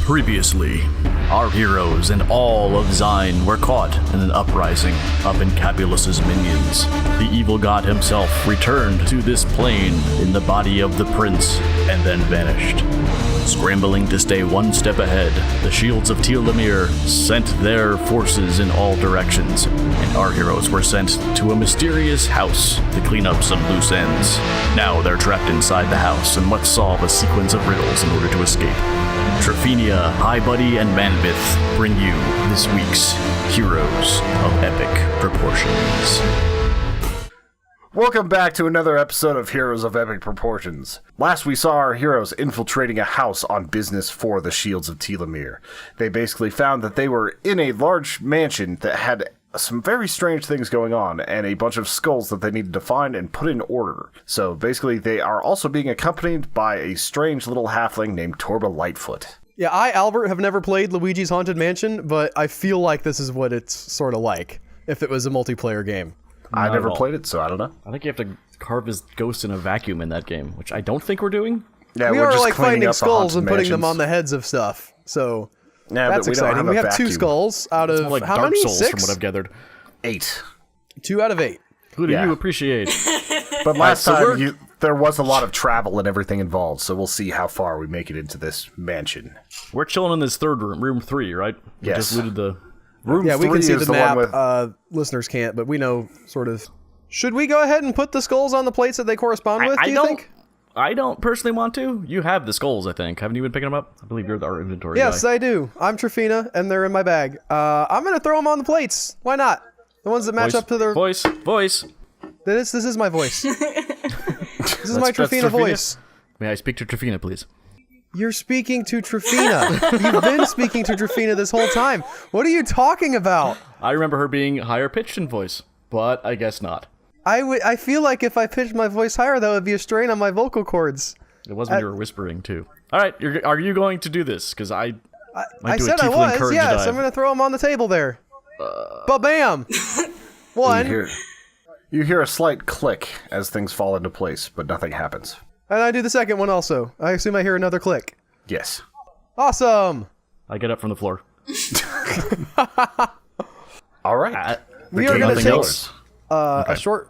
Previously, our heroes and all of Zyne were caught in an uprising up in Capulus's minions. The evil god himself returned to this plane in the body of the prince and then vanished. Scrambling to stay one step ahead, the shields of Telemir sent their forces in all directions, and our heroes were sent to a mysterious house to clean up some loose ends. Now they're trapped inside the house and must solve a sequence of riddles in order to escape. Traphinia, High Buddy, and Manbith bring you this week's Heroes of Epic Proportions. Welcome back to another episode of Heroes of Epic Proportions. Last we saw our heroes infiltrating a house on business for the Shields of Telemir. They basically found that they were in a large mansion that had some very strange things going on and a bunch of skulls that they needed to find and put in order. So basically they are also being accompanied by a strange little halfling named Torba Lightfoot. Yeah, I, Albert, have never played Luigi's Haunted Mansion, but I feel like this is what it's sort of like if it was a multiplayer game. I never played it, so I don't know. I think you have to carve his ghost in a vacuum in that game, which I don't think we're doing. Yeah, we we're are just like cleaning finding up skulls and putting them mansions. on the heads of stuff. So Yeah, that's but we don't exciting. have a We have vacuum. 2 skulls out It's of more like how Dark many? Souls 6? from what I've gathered. 8. 2 out of 8. Who do Yeah. you appreciate? But last so time there was a lot of travel and everything involved, so we'll see how far we make it into this mansion. We're chilling in this third room, room 3, right? We Yes. just looted the... Room Yeah, we 3 can see is the the map. one with... Listeners can't, but we know sort of. Should we go ahead and put the skulls on the plates that they correspond with, do you think? I don't personally want to. You have the skulls, I think. Haven't you been picking them up? I believe you're our inventory Yes, guy. I do. I'm Trafina, and they're in my bag. I'm going to throw them on the plates. Why not? The ones that match up to their... Voice. This is my voice. This is my That's Trafina voice. May I speak to Trafina, please? You're speaking to Trafina. You've been speaking to Trafina this whole time. What are you talking about? I remember her being higher pitched in voice, but I guess not. I feel like if I pitched my voice higher, that would be a strain on my vocal cords. It was when you were whispering, too. All right, are you going to do this? Because I I do a said I tiefling was, courage yes. dive. I'm going to throw them on the table there. Ba-bam! One. You hear a slight click as things fall into place, but nothing happens. And I do the second one also. I assume I hear another click. Yes. Awesome! I get up from the floor. All right. We are game going to begins. take a short...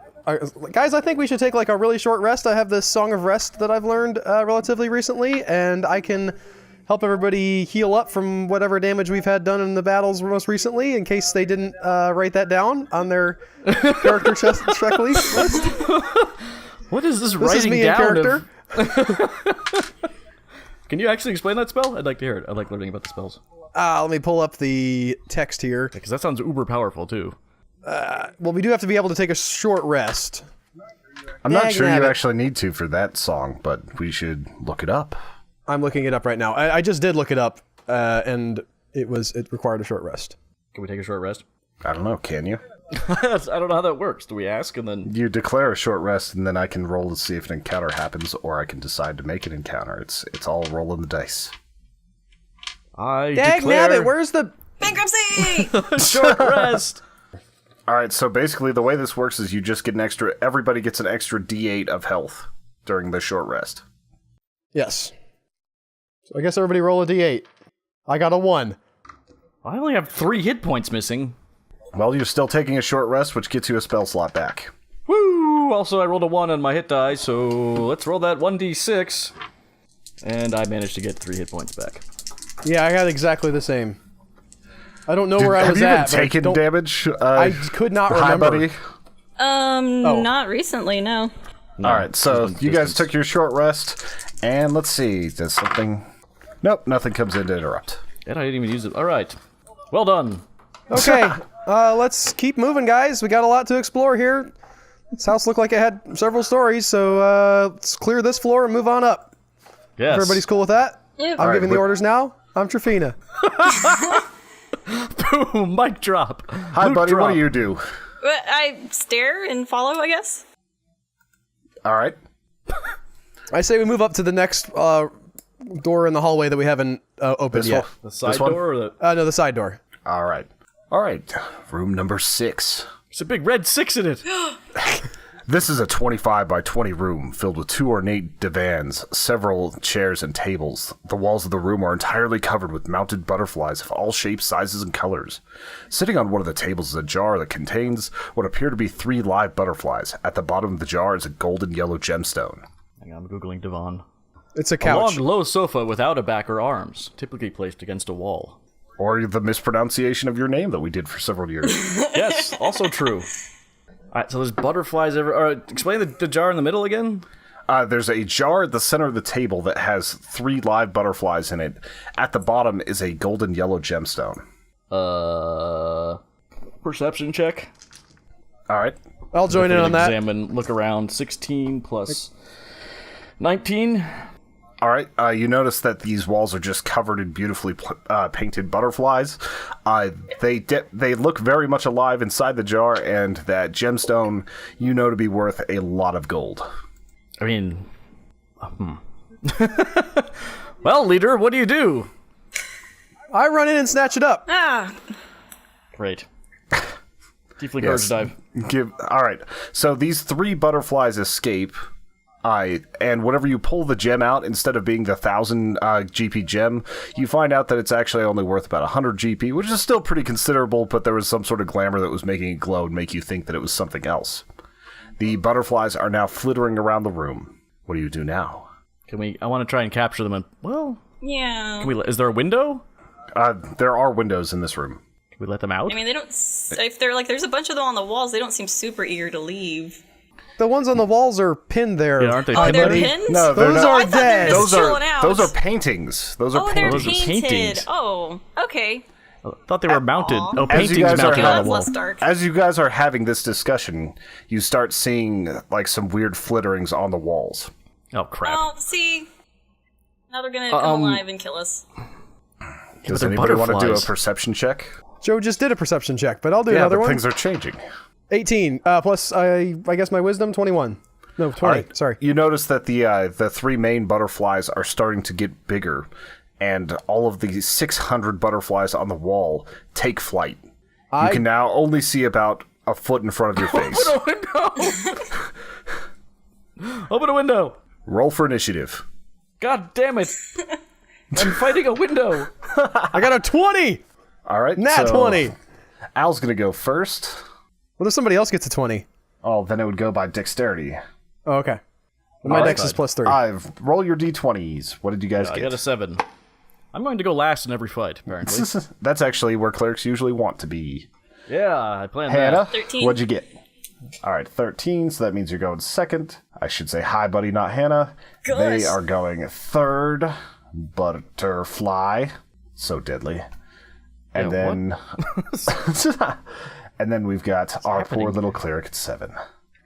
guys, I think we should take like a really short rest. I have this Song of Rest that I've learned relatively recently, and I can help everybody heal up from whatever damage we've had done in the battles most recently, in case they didn't write that down on their character checklist. What is this This writing is me in down character. Can you actually explain that spell? I'd like to hear it. I like learning about the spells. Let me pull up the text here. Because that sounds uber powerful, too. Well, we do have to be able to take a short rest. I'm not Yeah, sure you you have it. actually need to for that song, but we should look it up. I'm looking it up right now. I just did look it up, and it required a short rest. Can we take a short rest? I don't know, can you? I don't know how that works. Do we ask and then... You declare a short rest, and then I can roll to see if an encounter happens, or I can decide to make an encounter. It's all rolling the dice. I Dag declare nabbit, where's the... Bankruptcy! short rest. All right, so basically the way this works is you just get everybody gets an extra D8 of health during the short rest. Yes. So I guess everybody roll a d8. I got a 1. I only have 3 hit points missing. Well, you're still taking a short rest, which gets you a spell slot back. Woo! Also, I rolled a 1 on my hit die, so let's roll that 1d6. And I managed to get 3 hit points back. Yeah, I got exactly the same. I don't know where I was Have you at. been taking damage? I could not Hi, remember. buddy. Not recently, no. No, All right, so she's you been guys distance. took your short rest, and let's see, does something... Nope, nothing comes in to interrupt. And I didn't even use it. All right. Well done. Okay, let's keep moving, guys. We got a lot to explore here. This house looked like it had several stories, so let's clear this floor and move on up. Yes. Everybody's cool with that? Yep. I'm right, giving the but- orders now. I'm Trafina. Boom! Mic drop. Hi, Loot buddy, drop. what do you do? But I stare and follow, I guess. All right. I say we move up to the next door in the hallway that we haven't opened This yet. one? The side This one? door or the... No, the side door. All right. All right, room number 6. There's a big red 6 in it. This is a 25 by 20 room filled with 2 ornate divans, several chairs, and tables. The walls of the room are entirely covered with mounted butterflies of all shapes, sizes, and colors. Sitting on one of the tables is a jar that contains what appear to be 3 live butterflies. At the bottom of the jar is a golden yellow gemstone. Hang on, I'm googling divan. It's a A couch. long, low sofa without a back or arms, typically placed against a wall. Or the mispronunciation of your name that we did for several years. Yes, also true. Alright, so there's butterflies explain the jar in the middle again? There's a jar at the center of the table that has 3 live butterflies in it. At the bottom is a golden yellow gemstone. Perception check. All right. I'll join in on that. Examine, look around. 16 plus 19. All right. You notice that these walls are just covered in beautifully painted butterflies. They look very much alive inside the jar, and that gemstone you know to be worth a lot of gold. I mean, well, leader, what do you do? I run in and snatch it up. Ah, Great. Tiefling courage dive. All right. So these 3 butterflies escape. And whenever you pull the gem out, instead of being the 1,000 GP gem, you find out that it's actually only worth about 100 GP, which is still pretty considerable, but there was some sort of glamour that was making it glow and make you think that it was something else. The butterflies are now flittering around the room. What do you do now? I want to try and capture them and, well, yeah. is there a window? There are windows in this room. Can we let them out? I mean, they don't. If they're like, there's a bunch of them on the walls. They don't seem super eager to leave. The ones on the walls are pinned there. Yeah, aren't they Oh, pinned they're there? pinned. No, they're Those not. are I thought they were dead. just chilling out. Those are paintings. Those are Oh, they're paintings. Those are painted. paintings. Oh, okay. I thought they were mounted. Aw. Oh, As paintings you guys are mounted on that's the wall. less dark. As you guys are having this discussion, you start seeing like some weird flitterings on the walls. Oh, crap. Oh, see. Now they're gonna come alive and kill us. Does they're anybody want to do a butterflies. perception check? Joe just did a perception check, but I'll do Yeah, another but one. things are changing. 18 plus I guess my wisdom 21. No, 20. All right. Sorry. You notice that the 3 main butterflies are starting to get bigger, and all of the 600 butterflies on the wall take flight. You can now only see about a foot in front of your face. Open a window! Open a window! Roll for initiative. God damn it! I'm fighting a window! I got a 20. All right. Nat so 20. Al's going to go first. What if somebody else gets a 20? Oh, then it would go by dexterity. Oh, okay. Well, my All dex right. is plus 3. Roll your d20s. What did you guys I get? got a 7. I'm going to go last in every fight, apparently. That's actually where clerics usually want to be. Yeah, I planned Hannah, that. 13. what'd you get? All right, 13, so that means you're going second. I should say hi, buddy, not Hannah. Gosh. They are going third. Butterfly. So deadly. And Yeah, then... and then we've got our poor happening? little cleric at 7.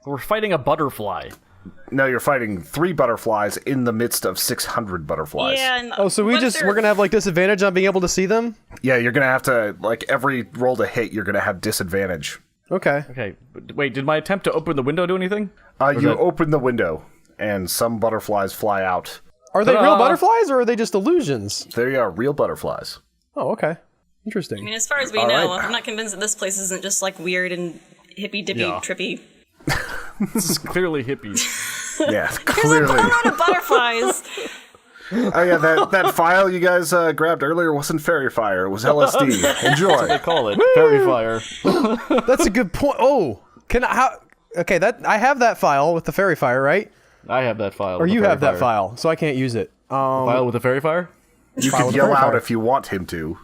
We're fighting a butterfly. No, you're fighting 3 butterflies in the midst of 600 butterflies. Yeah. And Oh, so what if we're going to have like disadvantage on being able to see them? Yeah, you're going to have to, like, every roll to hit, you're going to have disadvantage. Okay. Okay, but wait, did my attempt to open the window do anything? You that- open the window, and some butterflies fly out. Are they real Ta-da! butterflies or are they just illusions? They are real butterflies. Oh, okay. I Interesting. mean, as far as we All know, right. I'm not convinced that this place isn't just like weird and hippy dippy Yeah. trippy. This is clearly hippies. Yeah, There's a clearly. boatload of butterflies. Oh yeah, that file you guys grabbed earlier wasn't fairy fire; it was LSD. Enjoy. Call it fairy fire. That's a good point. Oh, can I? Okay, I have that file with the fairy fire, right? I have that file. Or you have that file, so I can't use it. File with a fairy fire? You File can with yell fairy out fire. if you want him to,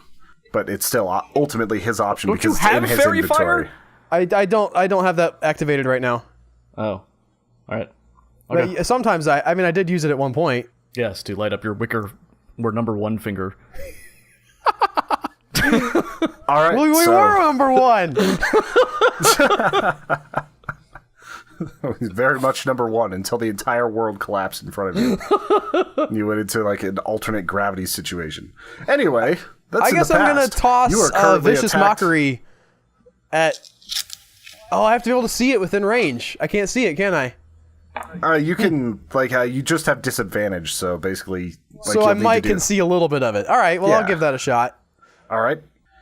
but it's still ultimately his option Don't you because it's in have his fairy inventory. fire? I don't have that activated right now. Oh. Alright. Okay. But sometimes I mean I did use it at one point. Yes, to light up your wicker or number 1 finger. All right, We so were number 1. he's very much number 1 until the entire world collapsed in front of you. You went into like an alternate gravity situation. Anyway, that's I in guess the I'm gonna past. toss You are currently vicious attacked. mockery at. Oh, I have to be able to see it within range. I can't see it, can I? You can you just have disadvantage, so basically. So you'll I need might to can see a little bit of it. All right, well Yeah. I'll give that a shot. All right.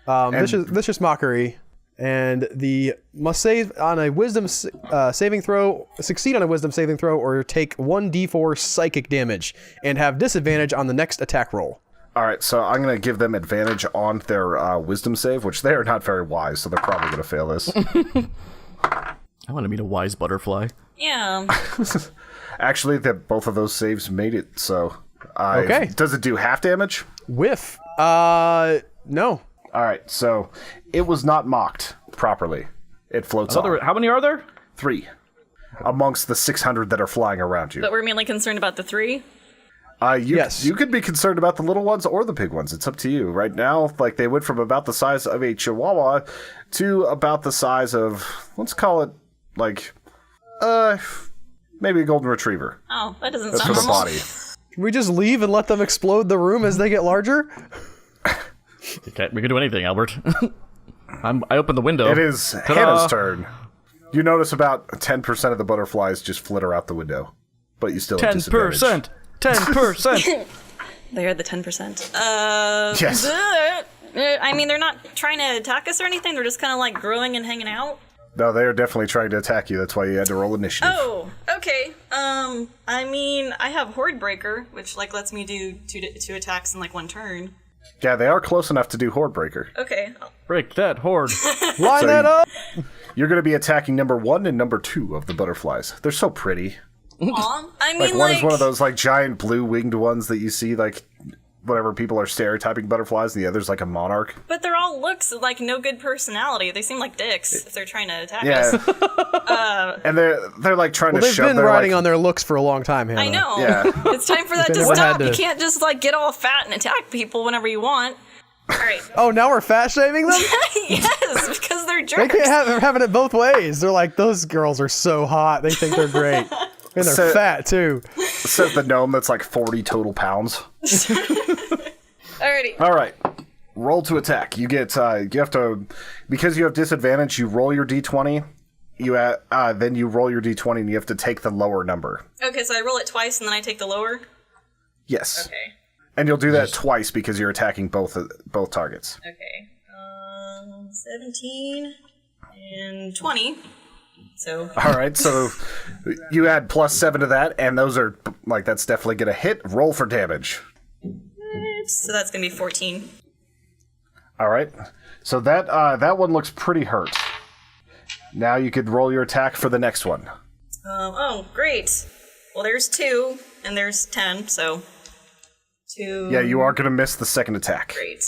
Vicious mockery And the must save on a wisdom saving throw, succeed on a wisdom saving throw, or take 1d4 psychic damage, and have disadvantage on the next attack roll. All right, so I'm going to give them advantage on their wisdom save, which they are not very wise, so they're probably going to fail this. I want to meet a wise butterfly. Yeah. Actually, both of those saves made it, so... Okay. Does it do half damage? Whiff. No. All right, so it was not mocked properly. It floats on. How many are there? 3. Amongst the 600 that are flying around you. But we're mainly concerned about the 3. Yes. You could be concerned about the little ones or the big ones. It's up to you. Right now, like, they went from about the size of a chihuahua to about the size of, let's call it, like, maybe a golden retriever. Oh, that doesn't That's sound for the normal. body. Can we just leave and let them explode the room as they get larger? We can do anything, Albert. I opened the window. It is Hannah's turn. You notice about 10% of the butterflies just flitter out the window, but you still have disadvantage. 10%. They are the 10%. Yes. I mean, they're not trying to attack us or anything. They're just kind of like growing and hanging out. No, they are definitely trying to attack you. That's why you had to roll initiative. Oh, okay. I mean, I have Horde Breaker, which like lets me do two attacks in like one turn. Yeah, they are close enough to do Horde Breaker. Okay. Break that horde. Line that up! You're going to be attacking number 1 and number 2 of the butterflies. They're so pretty. Aw, I mean, Like, one is one of those, like, giant blue winged ones that you see, like, whenever people are stereotyping butterflies, and the other's like a monarch. But they're all looks like no good personality. They seem like dicks if they're trying to attack Yeah. us. And they're like trying to They've shove been their, riding like, on their looks for a long time, Hannah. I know. Yeah. It's time for that to never had stop. to- You can't just like get all fat and attack people whenever you want. All right. Oh, now we're fat shaming them? Yes, because they're They jerks. can't have having it both ways. They're like, those girls are so hot. They think they're great. And they're So- fat, too. Says the gnome that's like 40 total pounds. Alrighty. All right. Roll to attack. You get, you have to, because you have disadvantage, you roll your d20. Then you roll your d20 and you have to take the lower number. Okay, so I roll it twice and then I take the lower. Yes. Okay. And you'll do that twice because you're attacking both targets. Okay. 17 and 20. So. All right, so you add +7 to that, and those are, like, that's definitely going to hit. Roll for damage. So that's gonna be 14. All right, so that one looks pretty hurt. Now you could roll your attack for the next one. Oh, great. Well, there's 2 and there's 10, so 2. Yeah, you are going to miss the second attack. Great.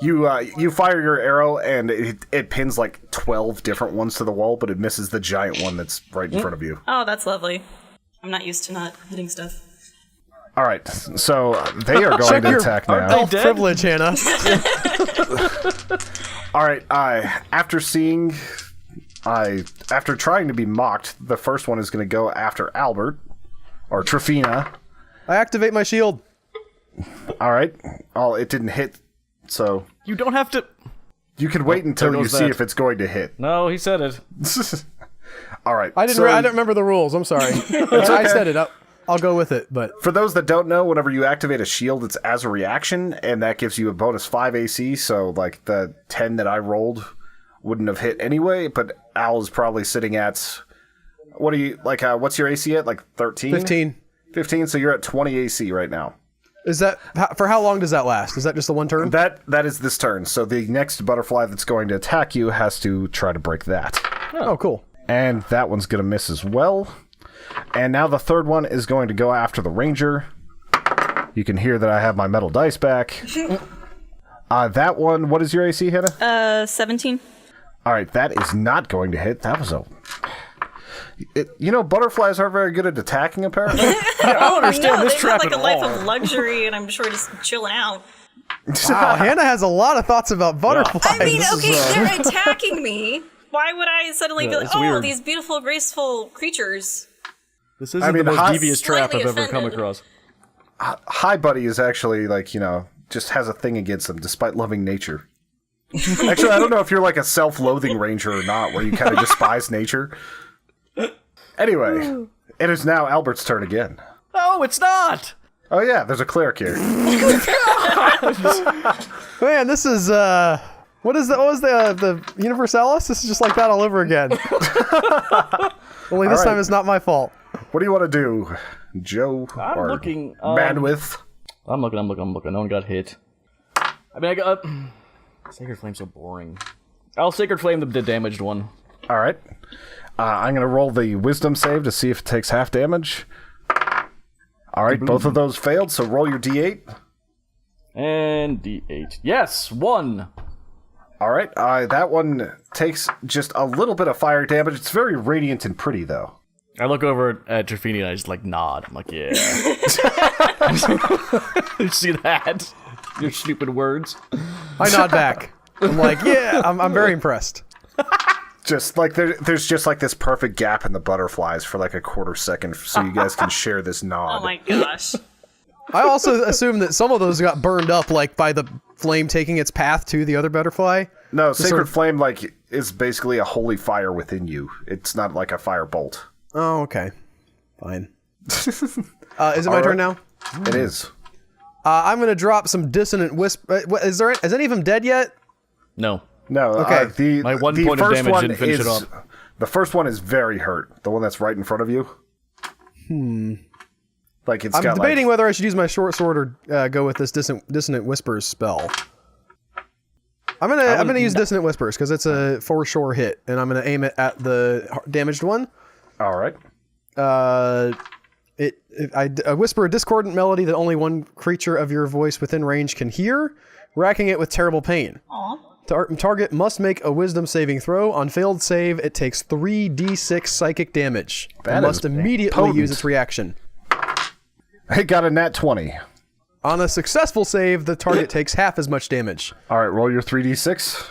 You fire your arrow, and it pins like 12 different ones to the wall, but it misses the giant one that's right in front of you. Oh, that's lovely. I'm not used to not hitting stuff. All right, so they are going Check to your attack now. elf privilege, Hannah. All right, after trying to be mocked, the first one is going to go after Albert, or Trifina. I activate my shield. All right. It didn't hit, so You don't have to... you can wait until there you goes see that. if it's going to hit. No, he said it. All right. I didn't remember the rules. I'm sorry. I set it up. I'll go with it, but For those that don't know, whenever you activate a shield, it's as a reaction, and that gives you a bonus 5 AC, so like the 10 that I rolled wouldn't have hit anyway, but Al is probably sitting at, what's your AC at? Like 13? 15. 15, so you're at 20 AC right now. Is that for how long does that last? Is that just the one turn? That is this turn, so the next butterfly that's going to attack you has to try to break that. Oh, cool. And that one's going to miss as well. And now the third one is going to go after the ranger. You can hear that I have my metal dice back. That one, what is your AC, Hannah? 17. All right, that is not going to hit. That was butterflies aren't very good at attacking, apparently. I don't understand No, this they've trap had like at a life all. of luxury, and I'm sure just chilling out. Wow, Hannah has a lot of thoughts about butterflies. I mean, okay, they're attacking me. Why would I suddenly be like, it's oh, weird. these beautiful, graceful creatures? This isn't the most hot- devious trap I've Slightly ever come offended. across. Hi Buddy is actually, just has a thing against them, despite loving nature. Actually, I don't know if you're like a self-loathing ranger or not, where you kind of despise nature. Anyway, it is now Albert's turn again. No, it's not! Oh yeah, there's a cleric here. Man, this is What was the Universalis? This is just like that all over again. Only this time it's not my fault. What do you want to do, Joe? I'm looking. Manwith. I'm looking. No one got hit. I mean, I got... Sacred Flame's so boring. I'll Sacred Flame the damaged one. All right. I'm going to roll the Wisdom save to see if it takes half damage. All right, both of those failed, so roll your d8. And d8. Yes, 1. All right, that one takes just a little bit of fire damage. It's very radiant and pretty, though. I look over at Trafini and I just like nod. I'm like, yeah. You see that? Your stupid words. I nod back. I'm like, yeah, I'm very impressed. Just like there's just like this perfect gap in the butterflies for like a quarter second, so you guys can share this nod. Oh my gosh. I also assume that some of those got burned up, like by the flame taking its path to the other butterfly. No, Sacred sort of- Flame like is basically a holy fire within you. It's not like a fire bolt. Oh, okay. Fine. Is it my turn now? It is. I'm gonna drop some dissonant whisper. Is any of them dead yet? No. No. Okay. My one the point of first damage one didn't finish it is- up. The first one is very hurt. The one that's right in front of you. Like it's I'm got debating like, whether I should use my short sword or go with this dissonant whispers spell. I'm gonna use dissonant whispers because it's a for sure hit, and I'm gonna aim it at the damaged one. All right. I whisper a discordant melody that only one creature of your voice within range can hear, racking it with terrible pain. Target must make a wisdom saving throw. On failed save, it takes 3d6 psychic damage. That And must is immediately potent. use its reaction. It got a nat 20. On a successful save, the target takes half as much damage. All right, roll your 3d6.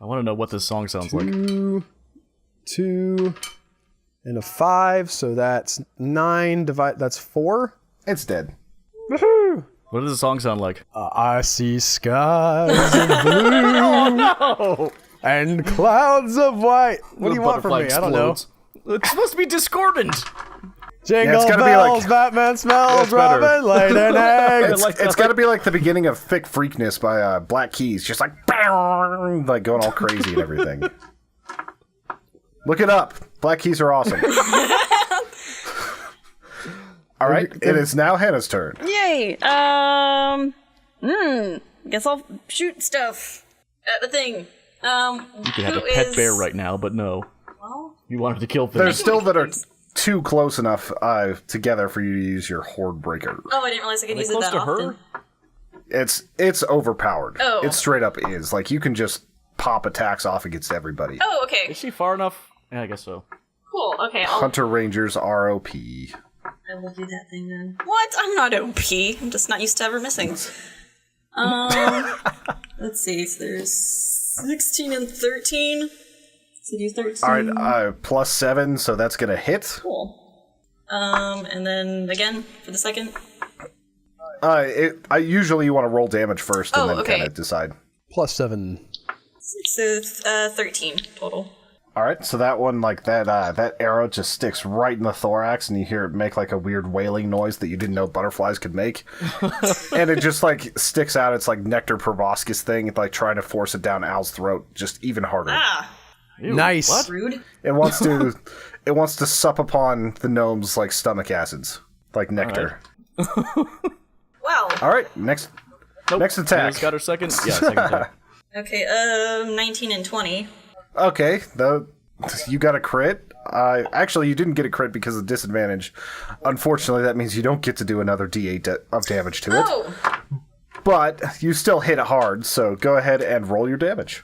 I want to know what this song sounds like. 2 and a 5, so that's 9. That's 4. It's dead. Woohoo! What does the song sound like? I see skies of blue and clouds of white. What do you want from me? I don't know. It's supposed to be discordant. Jingle it's gotta be bells, like- Batman smells, That's better. Robin laid an egg. It's got to be like the beginning of Thick Freakness by Black Keys, just like bang, like going all crazy and everything. Look it up. Black Keys are awesome. All right, it is now Hannah's turn. Yay! Guess I'll shoot stuff at the thing. You could have a pet bear right now, but no. Well, You want him to kill There's things. still that are too close enough together for you to use your Horde Breaker. oh, I didn't realize I could use it close that to often. her? It's overpowered. Oh. It straight up is. Like, you can just pop attacks off against everybody. Oh, okay. Is she far enough? Yeah, I guess so. Cool. Okay, I'll Hunter Rangers ROP. I will do that thing then. What? I'm not OP. I'm just not used to ever missing. Let's see. So there's 16 and 13. So do 13. All right, plus 7, so that's gonna hit. Cool. And then again for the second. Usually you want to roll damage first and Oh, then okay. kind of decide. Plus 7. So 13 total. All right, so that one, like that arrow just sticks right in the thorax, and you hear it make like a weird wailing noise that you didn't know butterflies could make, and it just like sticks out. It's like Nectar proboscis thing, like trying to force it down Al's throat, just even harder. Ah, Ew, Nice. What? rude. It wants to sup upon the gnome's like stomach acids, like nectar. Wow. All right, next attack. Hannah's got her second. Yeah, second attack. Okay. 19 and 20. Okay, you got a crit. Actually, you didn't get a crit because of disadvantage. Unfortunately, that means you don't get to do another d8 of damage to it. Oh. But you still hit it hard, so go ahead and roll your damage.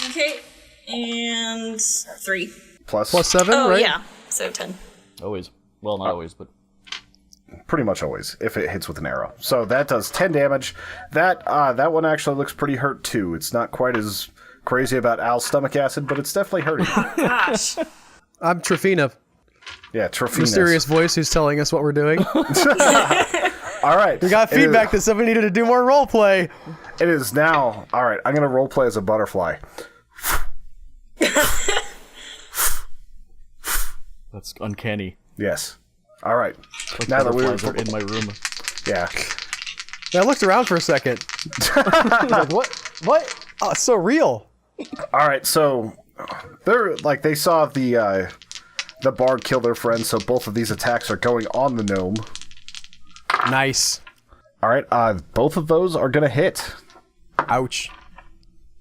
Okay. And 3. Plus 7, Oh right? yeah. So 10. Always. Well, not always, but pretty much always, if it hits with an arrow. So that does 10 damage. That one actually looks pretty hurt too. It's not quite as crazy about Al's stomach acid, but it's definitely hurting. Gosh. I'm Trafina, Yeah, Trophinas. mysterious voice who's telling us what we're doing. All right. We got feedback that somebody needed to do more role play. It is now. All right, I'm going to roleplay as a butterfly. that's uncanny. Yes. All right. Like Now that butterflies are in my room. Yeah. I looked around for a second. I was like, what? Oh, it's so real. All right, so they saw the bard kill their friend, so both of these attacks are going on the gnome. Nice. All right, both of those are gonna hit. Ouch.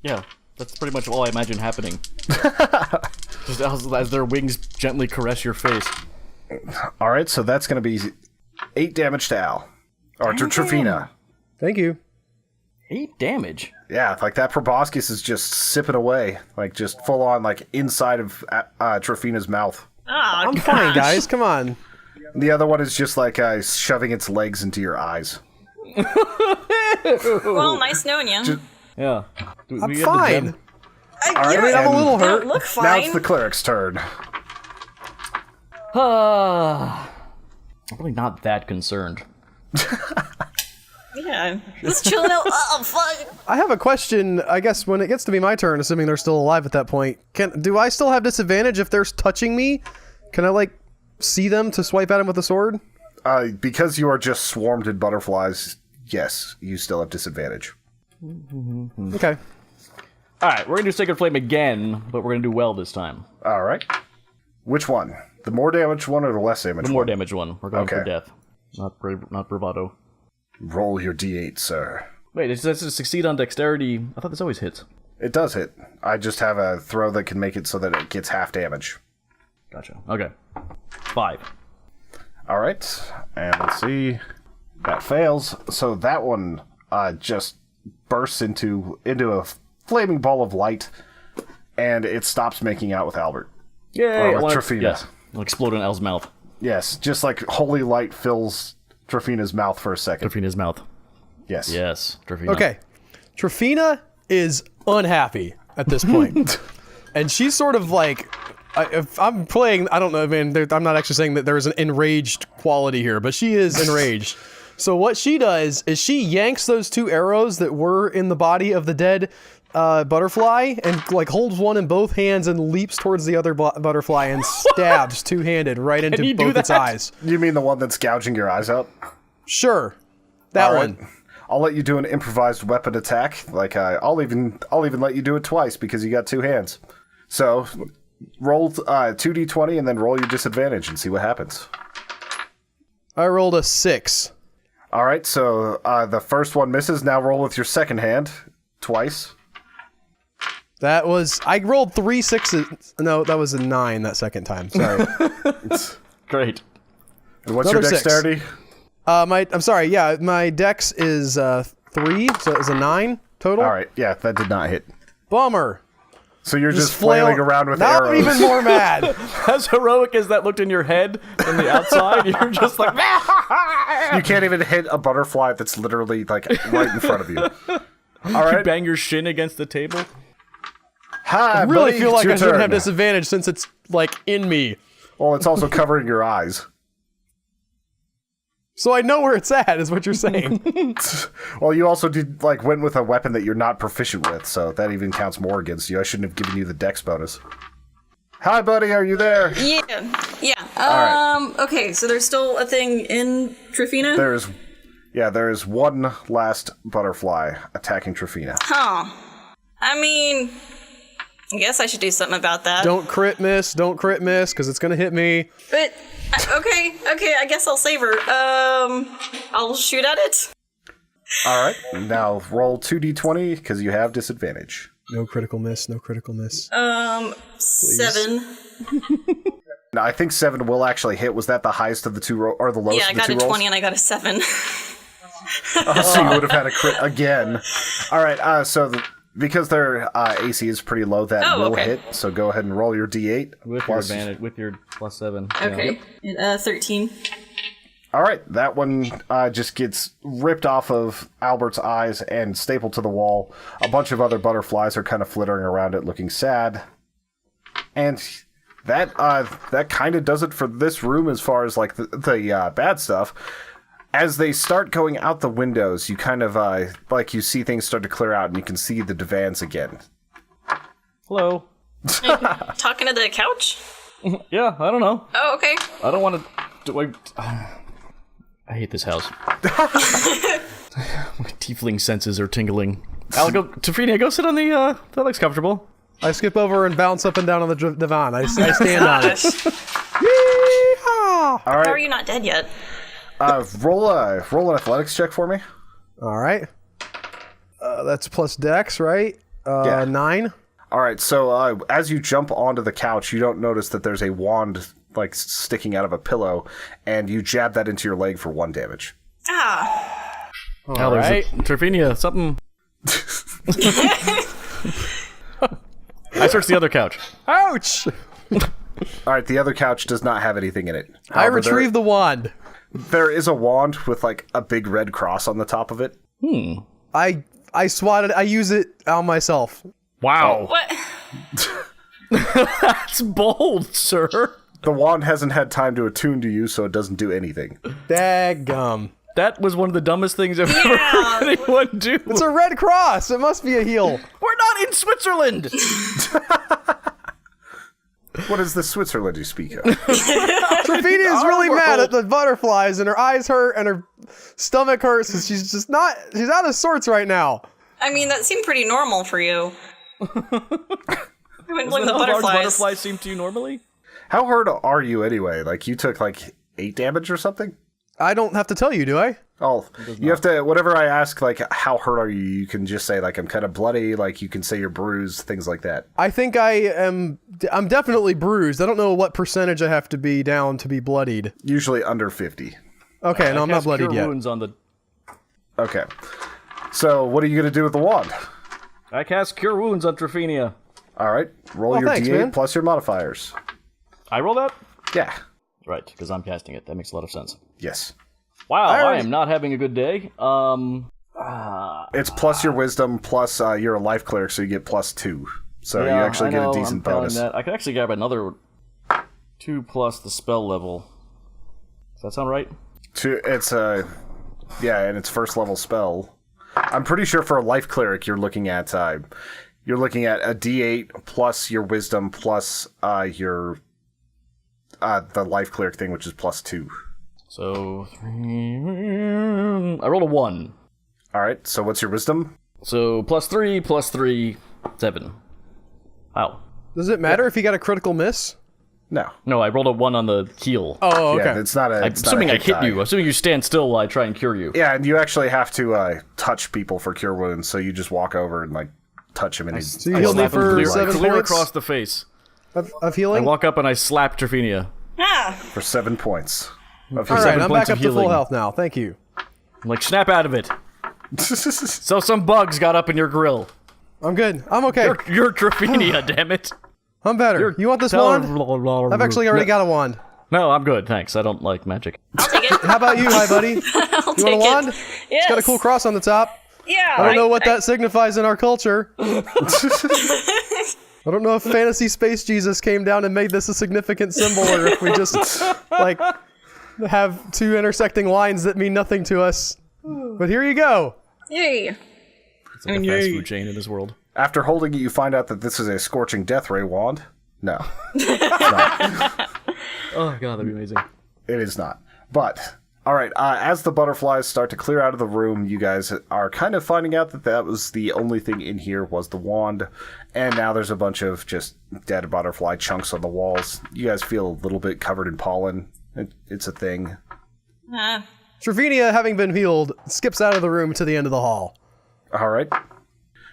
Yeah, that's pretty much all I imagine happening. Just as their wings gently caress your face. All right, so that's gonna be 8 damage to Al. Or to Trifina. Thank you. 8 damage? Yeah, like that proboscis is just sipping away. Like, just full on, like, inside of Trifina's mouth. Oh, I'm fine, guys. Come on. The other one is just, like, shoving its legs into your eyes. Well, nice knowing you. Yeah. I'm fine. Alright, I'm a little hurt. Look Now fine. it's the cleric's turn. I'm really not that concerned. Yeah, just chilling out. Oh, fuck. I have a question. I guess when it gets to be my turn, assuming they're still alive at that point, do I still have disadvantage if they're touching me? Can I, like, see them to swipe at them with a sword? Because you are just swarmed in butterflies, yes, you still have disadvantage. Okay. Alright, we're gonna do Sacred Flame again, but we're gonna do well this time. Alright. Which one? The more damaged one or the less damaged The more one? damaged one. We're going for Okay. death. Not bravado. Roll your d8, sir. Wait, it says to succeed on dexterity. I thought this always hits. It does hit. I just have a throw that can make it so that it gets half damage. Gotcha. Okay. 5. Alright, and let's see. That fails. So that one just bursts into a flaming ball of light, and it stops making out with Albert. Yay! Or with Trifina. Yes. It'll explode in El's mouth. Yes, just like holy light fills Trifina's mouth for a second. Trifina's mouth. Yes. Yes, Trifina. Okay. Trifina is unhappy at this point. And she's sort of like... if I'm playing... I don't know, man. I'm not actually saying that there is an enraged quality here, but she is enraged. So what she does is she yanks those 2 arrows that were in the body of the dead butterfly and like holds one in both hands and leaps towards the other butterfly and stabs two-handed right into both its eyes. You mean the one that's gouging your eyes out? Sure. That All right. one. I'll let you do an improvised weapon attack. Like I'll even let you do it twice because you got 2 hands. So roll 2d20 and then roll your disadvantage and see what happens. I rolled a 6. All right, so the first one misses. Now roll with your second hand twice. That was... I rolled 3 6s. No, that was a 9 that second time. Sorry. Great. And what's Another your 6. dexterity? I'm sorry, yeah, my dex is 3, so it was a 9 total. All right, yeah, that did not hit. Bummer. So you're just flailing around with now arrows. I'm even more mad. As heroic as that looked in your head from the outside, you're just like... You can't even hit a butterfly that's literally like right in front of you. All You right. bang your shin against the table. Hi, I really buddy, feel it's like your I shouldn't turn. have disadvantage since it's, like, in me. Well, it's also covering your eyes. So I know where it's at, is what you're saying. Well, you also went with a weapon that you're not proficient with, so that even counts more against you. I shouldn't have given you the dex bonus. Hi, buddy, are you there? Yeah. Okay, so there's still a thing in Trifina? There is one last butterfly attacking Trifina. Huh. I mean, I guess I should do something about that. Don't crit miss, because it's gonna hit me. But, okay, I guess I'll save her. I'll shoot at it. All right, now roll 2d20 because you have disadvantage. No critical miss. 7. Now, I think 7 will actually hit. Was that the highest of the two or the lowest Yeah, I of the got two a rolls? 20 and I got a 7. So you would have had a crit again. All right, because their AC is pretty low, that will okay. hit. So go ahead and roll your d8. With your advantage, with your +7. Okay. Yeah. 13. All right, that one just gets ripped off of Albert's eyes and stapled to the wall. A bunch of other butterflies are kind of flittering around it, looking sad. And that kind of does it for this room as far as like the bad stuff. As they start going out the windows, you kind of you see things start to clear out, and you can see the divans again. Hello. Talking to the couch? Yeah, I don't know. Oh, okay. I don't want to... I hate this house. My tiefling senses are tingling. I'll go. Tefina, go sit on the. That looks comfortable. I skip over and bounce up and down on the divan. I stand on it. Gosh. Yeehaw! All right. How are you not dead yet? Roll an athletics check for me. All right. That's plus dex, right? Yeah. 9. All right. So as you jump onto the couch, you don't notice that there's a wand like sticking out of a pillow, and you jab that into your leg for 1 damage. Ah. All right, Trevinia, something. I searched the other couch. Ouch! All right. The other couch does not have anything in it. I However, retrieve the wand. There is a wand with like a big red cross on the top of it. I swat it. I use it on myself. Wow. What? That's bold, sir. The wand hasn't had time to attune to you, so it doesn't do anything. Daggum. That was one of the dumbest things I've ever heard anyone do. It's a red cross. It must be a heal. We're not in Switzerland. What is the Switzerland you speak of? Trafina is really mad at the butterflies, and her eyes hurt, and her stomach hurts, and she's out of sorts right now. I mean, that seemed pretty normal for you. I wouldn't blame the How large butterflies. butterflies seem to you normally? How hurt are you anyway? Like you took like 8 damage or something? I don't have to tell you, do I? Oh, you have to, whatever I ask, like, how hurt are you? You can just say, like, I'm kind of bloody, like, you can say you're bruised, things like that. I think I'm definitely bruised. I don't know what percentage I have to be down to be bloodied. Usually under 50. Okay, no, I'm not Cast bloodied Cure yet. Wounds on the. Okay. So, what are you going to do with the wand? I cast Cure Wounds on Trefinia. All right. Roll your thanks, D8 man. plus your modifiers. I roll that? Yeah. Right, because I'm casting it. That makes a lot of sense. Yes. Wow, I already- am not having a good day. It's plus your wisdom, plus you're a life cleric, so you get +2. So you actually get a decent bonus. That. I could actually grab another 2 plus the spell level. Does that sound right? It's yeah, and it's first level spell. I'm pretty sure for a life cleric, you're looking at a D8 plus your wisdom plus your the life cleric thing, which is +2. So 3. I rolled a 1. All right. So what's your wisdom? So +3, 7. Wow. Does it matter if you got a critical miss? No. No, I rolled a 1 on the heal. Oh, okay. Yeah, it's not a. I'm It's not assuming a I hit die. you. I'm assuming you stand still while I try and cure you. Yeah, and you actually have to touch people for cure wounds. So you just walk over and like touch him, and he's So you healed me Slap him for clear, 7 clear points across the face. of I healing? walk up and I slap Trefinia. Ah. for 7 points. Of All right, 7 I'm points back of up to full healing. health now. Thank you. I'm like, snap out of it. So some bugs got up in your grill. I'm good. I'm okay. You're Trefinia, damn it. I'm better. You want this wand? I've actually already got a wand. No, I'm good, thanks. I don't like magic. I'll take it. How about you, hi buddy? I'll You want a take wand? it. Yes. Got a cool cross on the top. Yeah. I don't know what that signifies in our culture. I don't know if Fantasy Space Jesus came down and made this a significant symbol, or if we just like have 2 intersecting lines that mean nothing to us. But here you go. Yay. It's like a fast food chain in this world. After holding it, you find out that this is a scorching death ray wand. No, Oh god, that'd be amazing. it is not. But all right, as the butterflies start to clear out of the room, you guys are kind of finding out that that was the only thing in here was the wand, and now there's a bunch of just dead butterfly chunks on the walls. You guys feel a little bit covered in pollen. It's a thing. Trevinia, having been healed, skips out of the room to the end of the hall. All right,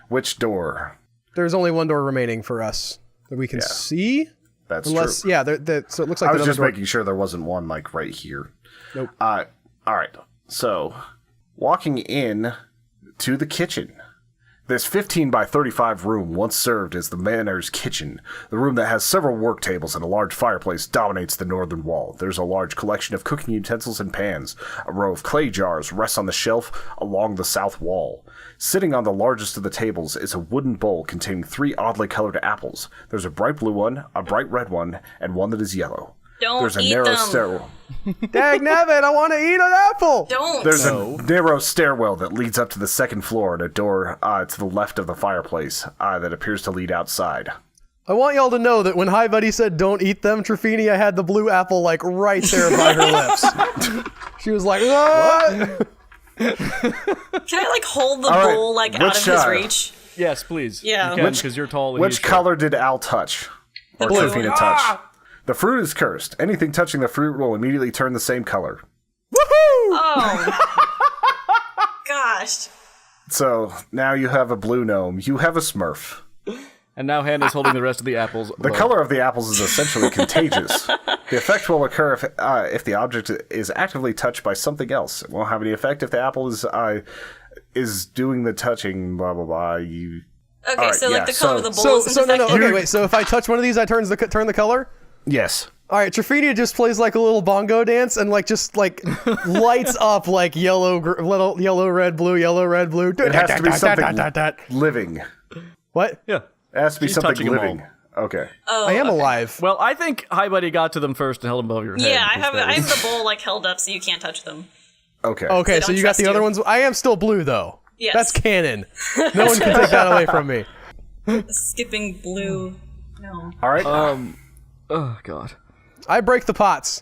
which door? There's only one door remaining for us that we can see. That's Unless, true. yeah, so it looks like I was another just door. making sure there wasn't one like right here. Nope. All right. So, walking in to the kitchen. This 15 by 35 room once served as the manor's kitchen. The room that has several work tables and a large fireplace dominates the northern wall. There's a large collection of cooking utensils and pans. A row of clay jars rests on the shelf along the south wall. Sitting on the largest of the tables is a wooden bowl containing 3 oddly colored apples. There's a bright blue one, a bright red one, and one that is yellow. Don't There's a eat narrow them. stairwell. Dag nabbit, I want to eat an apple! Don't. There's a narrow stairwell that leads up to the second floor and a door to the left of the fireplace that appears to lead outside. I want y'all to know that when Hi Buddy said don't eat them, Trefinia had the blue apple like right there by her lips. She was like, what? Can I like hold the All right, bowl like out of his reach? Yes, please. Yeah. You can, because you're tall. And Which he's short. color did Al touch? Or blue. Trofina touch? The fruit is cursed. Anything touching the fruit will immediately turn the same color. Oh. Gosh. So now you have a blue gnome. You have a Smurf. And now Hannah's holding the rest of the apples. The color of the apples is essentially contagious. The effect will occur if the object is actively touched by something else. It won't have any effect if the apple is doing the touching. Blah blah blah. Okay, right, so like yeah, the color so- of the bowl So isn't no. affected? Okay, wait. So if I touch one of these, I turn the color. Yes. All right, Trofina just plays like a little bongo dance and just lights up like yellow, red, blue, yellow, red, blue. It has to be something living. What? Yeah. It has to be She's something touching them living. Okay. I am alive. Well, I think Hi Buddy got to them first and held them above your head. Yeah, I because have the bowl like held up so you can't touch them. Okay. Okay, so don't you got trust the other you. ones. I am still blue though. Yes. That's canon. No one can take that away from me. Skipping blue. No. All right. Oh, God. I break the pots.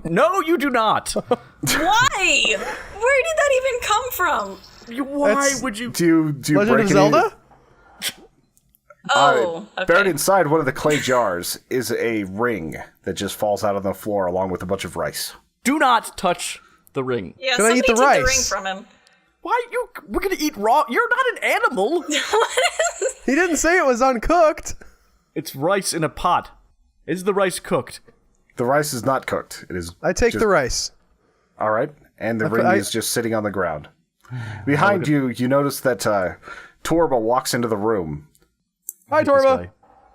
No, you do not. Why? Where did that even come from? Why That's- would you? do you Legend break of any- Zelda? Oh, okay. Buried inside one of the clay jars is a ring that just falls out on the floor along with a bunch of rice. Do not touch the ring. Yeah, Can I somebody eat the took rice? the ring from him. Why you? We're gonna eat raw. You're not an animal. He didn't say it was uncooked. It's rice in a pot. Is the rice cooked? The rice is not cooked. It is. I take just- the rice. All right, and the ring is just sitting on the ground. Behind you, you notice that Torba walks into the room. Hi, This Torba.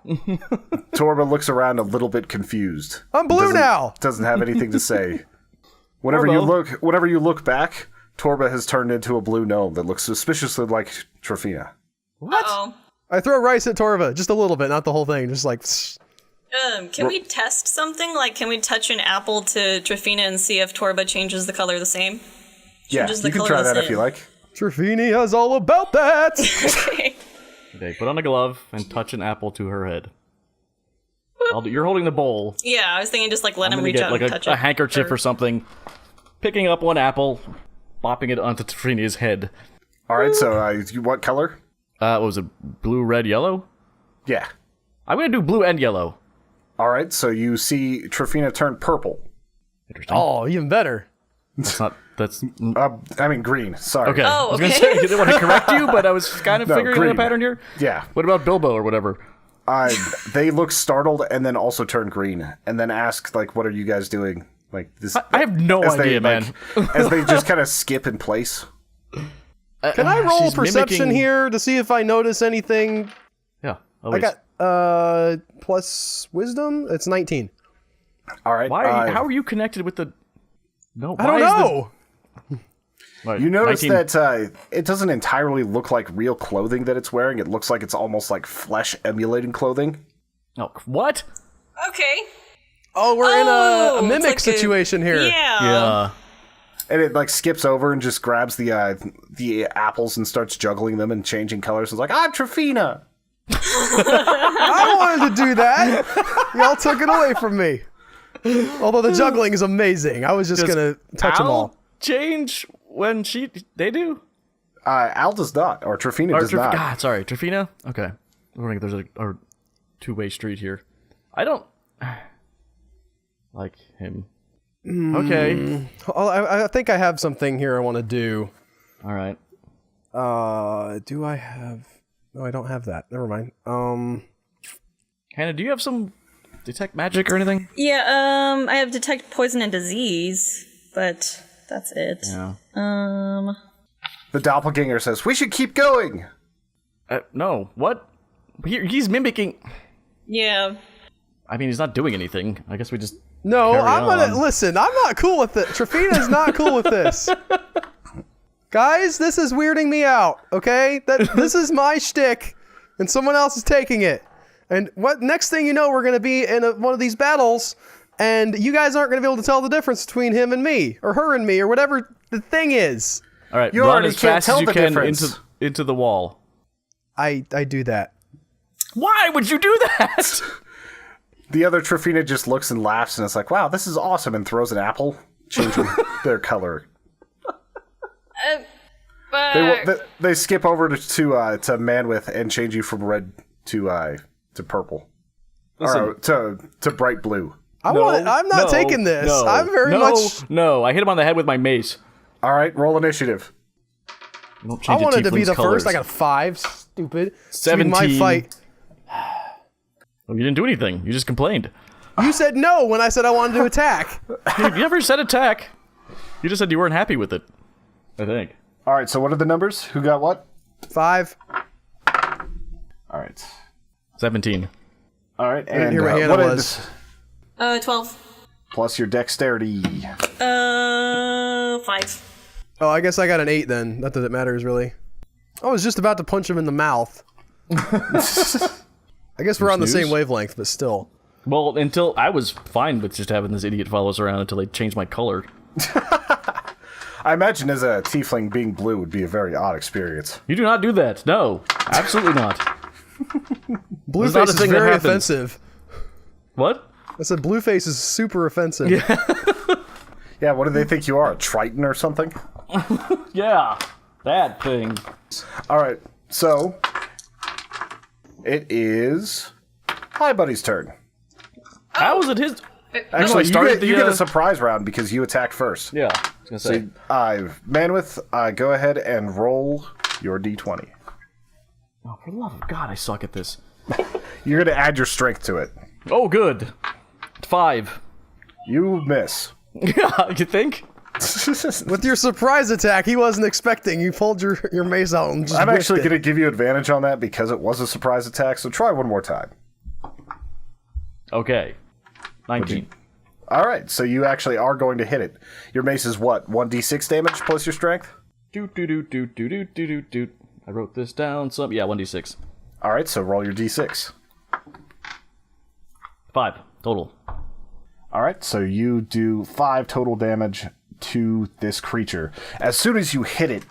guy. Torba looks around a little bit confused. I'm blue now. Doesn't have anything to say. Whenever you look back, Torba has turned into a blue gnome that looks suspiciously like Trofina. Uh-oh. I throw rice at Torva, just a little bit, not the whole thing. Just like, Can we test something? Like, can we touch an apple to Trofina and see if Torba changes the color the same? Yeah, Changes the you can color try the that if same. you like. Trofini is all about that. Okay. Okay, put on a glove and touch an apple to her head. You're holding the bowl. Yeah, I was thinking just like let I'm him gonna reach get out like and touch a it. handkerchief or something. Picking up one apple, bopping it onto Trinia's head. All right, so what color? What was it? Blue, red, yellow? Yeah. I'm gonna do blue and yellow. All right, so you see Trofina turn purple. Interesting. Oh, even better. That's not. That's I mean green. Sorry. okay. Oh, I was gonna okay. say I didn't want to correct you, but I was kind of No, figuring out a green. pattern here. Yeah. What about Bilbo or whatever? They look startled and then also turn green and then ask like, "What are you guys doing?" Like this. I have no as idea, they, man. as they just kind of skip in place. Can I roll She's perception mimicking- here to see if I notice anything? Yeah. I Always. got plus wisdom. It's 19. All right. Why? How are you connected with the? No. I don't know. You notice 19 that it doesn't entirely look like real clothing that it's wearing. It looks like it's almost like flesh emulating clothing. Oh, what? Okay. Oh, we're in Oh, a it's mimic like situation here. Yeah. Yeah. And it like skips over and just grabs the apples and starts juggling them and changing colors. It's like, I'm Trofina. I wanted to do that. Y'all took it away from me. Although the juggling is amazing. I was just gonna touch them all. Change when they do. Al does not, or Trofina does not. God, sorry, Trofina. Okay, I'm wondering if there's a two-way street here. I don't like him. Okay, Oh, I think I have something here I want to do. all right. Do I have? No, I don't have that. Never mind. Hannah, do you have some detect magic or anything? Yeah, I have detect poison and disease, but that's it. Yeah. The doppelganger says, we should keep going. No. What? He's mimicking. Yeah. I mean, he's not doing anything. I guess we just. No, Carry I'm gonna on. listen. I'm not cool with it. Trofina's not cool with this. Guys, this is weirding me out. Okay, this is my shtick, and someone else is taking it. And what next thing you know, we're gonna be in one of these battles, and you guys aren't gonna be able to tell the difference between him and me, or her and me, or whatever the thing is. All right, You run already as can't fast tell as you the can difference. into the wall. I do that. Why would you do that? The other Trofina just looks and laughs and it's like, wow, this is awesome, and throws an apple, changing their color. They skip over to Manwith and change you from red to purple. Or to bright blue. I'm not taking this. I'm very much. No, I hit him on the head with my mace. All right, roll initiative. I wanted to be the first. I got a 5. Stupid. 17. My fight. Well, you didn't do anything. You just complained. You said no when I said I wanted to attack. You never said attack. You just said you weren't happy with it. I think. All right, so what are the numbers? Who got what? 5. All right. 17. All right, and Here my hand what was. is 12. plus your dexterity? 5. Oh, I guess I got an 8 then. Not that it matters really. I was just about to punch him in the mouth. I guess we're on the same wavelength, but still. Well, until I was fine with just having this idiot follow us around until they changed my color. I imagine as a tiefling, being blue would be a very odd experience. You do not do that. No, absolutely not. Blueface is very offensive. What? I said blueface is super offensive. Yeah, what do they think you are, a Triton or something? Yeah, that thing. All right, so it is Hi Buddy's turn. How was it his? Actually, started you get a surprise round because you attack first. Yeah, I was gonna say. Manwith, go ahead and roll your d20. Oh, for the love of God, I suck at this. You're going to add your strength to it. Oh, good. 5. You miss. Yeah, you think? With your surprise attack, he wasn't expecting. You pulled your mace out and just I'm actually whipped going to give you advantage on that because it was a surprise attack, so try one more time. Okay. 19. All right, so you actually are going to hit it. Your mace is what, 1d6 damage plus your strength? Doot. I wrote this down. 1d6. All right, so roll your d6. 5 total. All right, so you do 5 total damage to this creature. As soon as you hit it,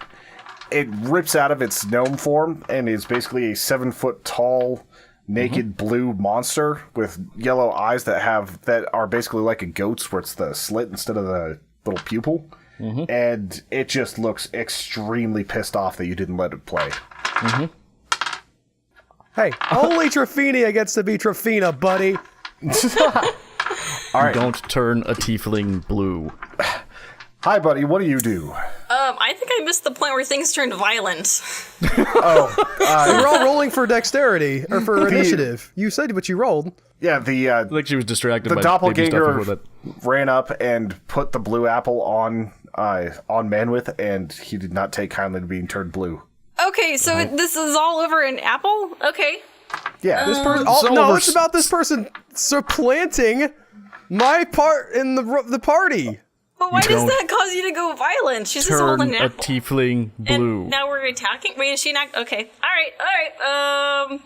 it rips out of its gnome form and is basically a 7-foot tall, naked blue monster with yellow eyes that are basically like a goat's, where it's the slit instead of the little pupil. And it just looks extremely pissed off that you didn't let it play. Hey, only Trafina gets to be Trafina, buddy. All right. Don't turn a tiefling blue. Hi, buddy. What do you do? I think I missed the point where things turned violent. We're all rolling for dexterity or for initiative. You said what you rolled. Yeah, I think she was distracted the by baby stuff doppelganger before that. ran up and put the blue apple on Manwith, and he did not take kindly to being turned blue. Okay, so this is all over an apple? Okay. Yeah, It's about this person supplanting my part in the party. But why does that cause you to go violent? She's just Turn holding an a apple. tiefling blue. And now we're attacking? Wait, is she not? Okay. Alright.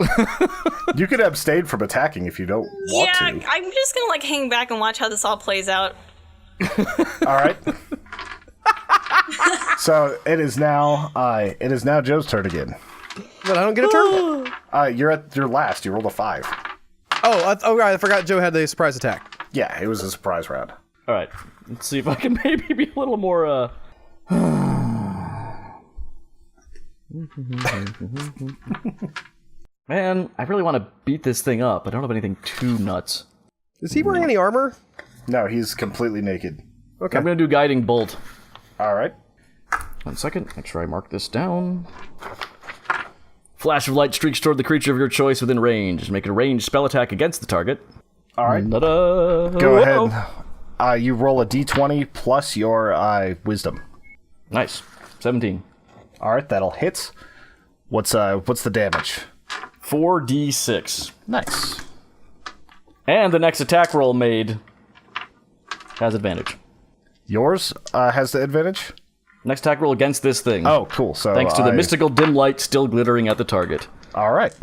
you can abstain from attacking if you don't want Yeah, to. I'm just gonna hang back and watch how this all plays out. All right. So it is now Joe's turn again. But I don't get a turn. You're at your last. You rolled a 5. Right. I forgot Joe had the surprise attack. Yeah, it was a surprise round. All right. Let's see if I can maybe be a little more, Man, I really want to beat this thing up. I don't have anything too nuts. Is he wearing any armor? No, he's completely naked. Okay. I'm going to do Guiding Bolt. All right. 1 second. Make sure I mark this down. Flash of light streaks toward the creature of your choice within range. Make a ranged spell attack against the target. All right. Ta-da! Go ahead. You roll a d20 plus your wisdom. Nice. 17. All right, that'll hit. What's the damage? 4d6. Nice. And the next attack roll made has advantage. Yours has the advantage? Next attack roll against this thing. Oh, cool. So Thanks to the mystical dim light still glittering at the target. All right.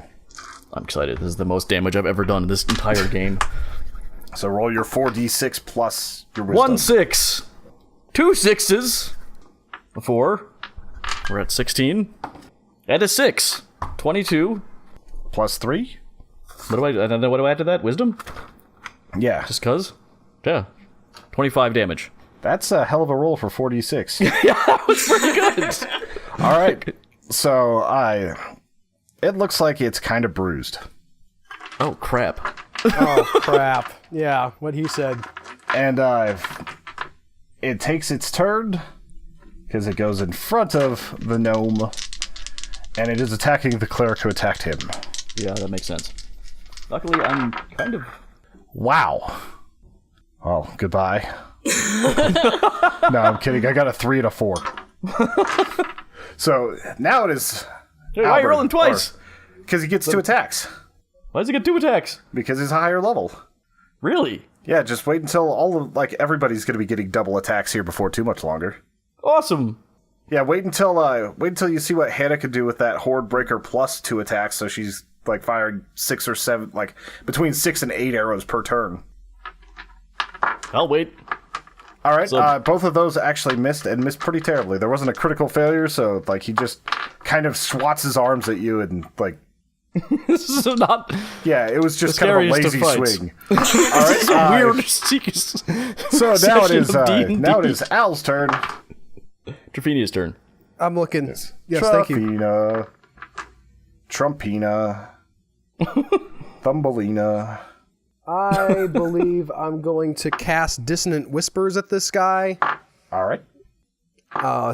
I'm excited. This is the most damage I've ever done in this entire game. So roll your 4d6 plus your wisdom. 1 6. 2 6s. A 4. We're at 16. And a 6. 22. Plus 3? I don't know. What do I add to that? Wisdom? Yeah. Just cuz? Yeah. 25 damage. That's a hell of a roll for 4d6. Yeah, that was pretty good. All right. So it looks like it's kind of bruised. Oh, crap. Oh, crap. Yeah, what he said. And it takes its turn because it goes in front of the gnome, and it is attacking the cleric who attacked him. Yeah, that makes sense. Luckily, I'm kind of... Wow. Well, goodbye. No, I'm kidding. I got a 3 and a 4. So now it is. Hey, why are you rolling twice? Because he gets 2 attacks. Why does he get 2 attacks? Because he's a higher level. Really? Yeah, just wait until everybody's going to be getting double attacks here before too much longer. Awesome. Yeah, wait until you see what Hannah can do with that Horde Breaker plus 2 attacks. So she's firing 6 or 7, between 6 and 8 arrows per turn. I'll wait. All right, So- both of those actually missed, and missed pretty terribly. There wasn't a critical failure, so he just kind of swats his arms at you and This is not yeah, it was just The kind of a scariest lazy of fights. swing. All right, weird. so now it D&D. is Al's turn. Trifinia's turn. I'm looking. Yes, thank you. Trumpina, Trumpina, Thumbelina. I believe I'm going to cast Dissonant Whispers at this guy. All right.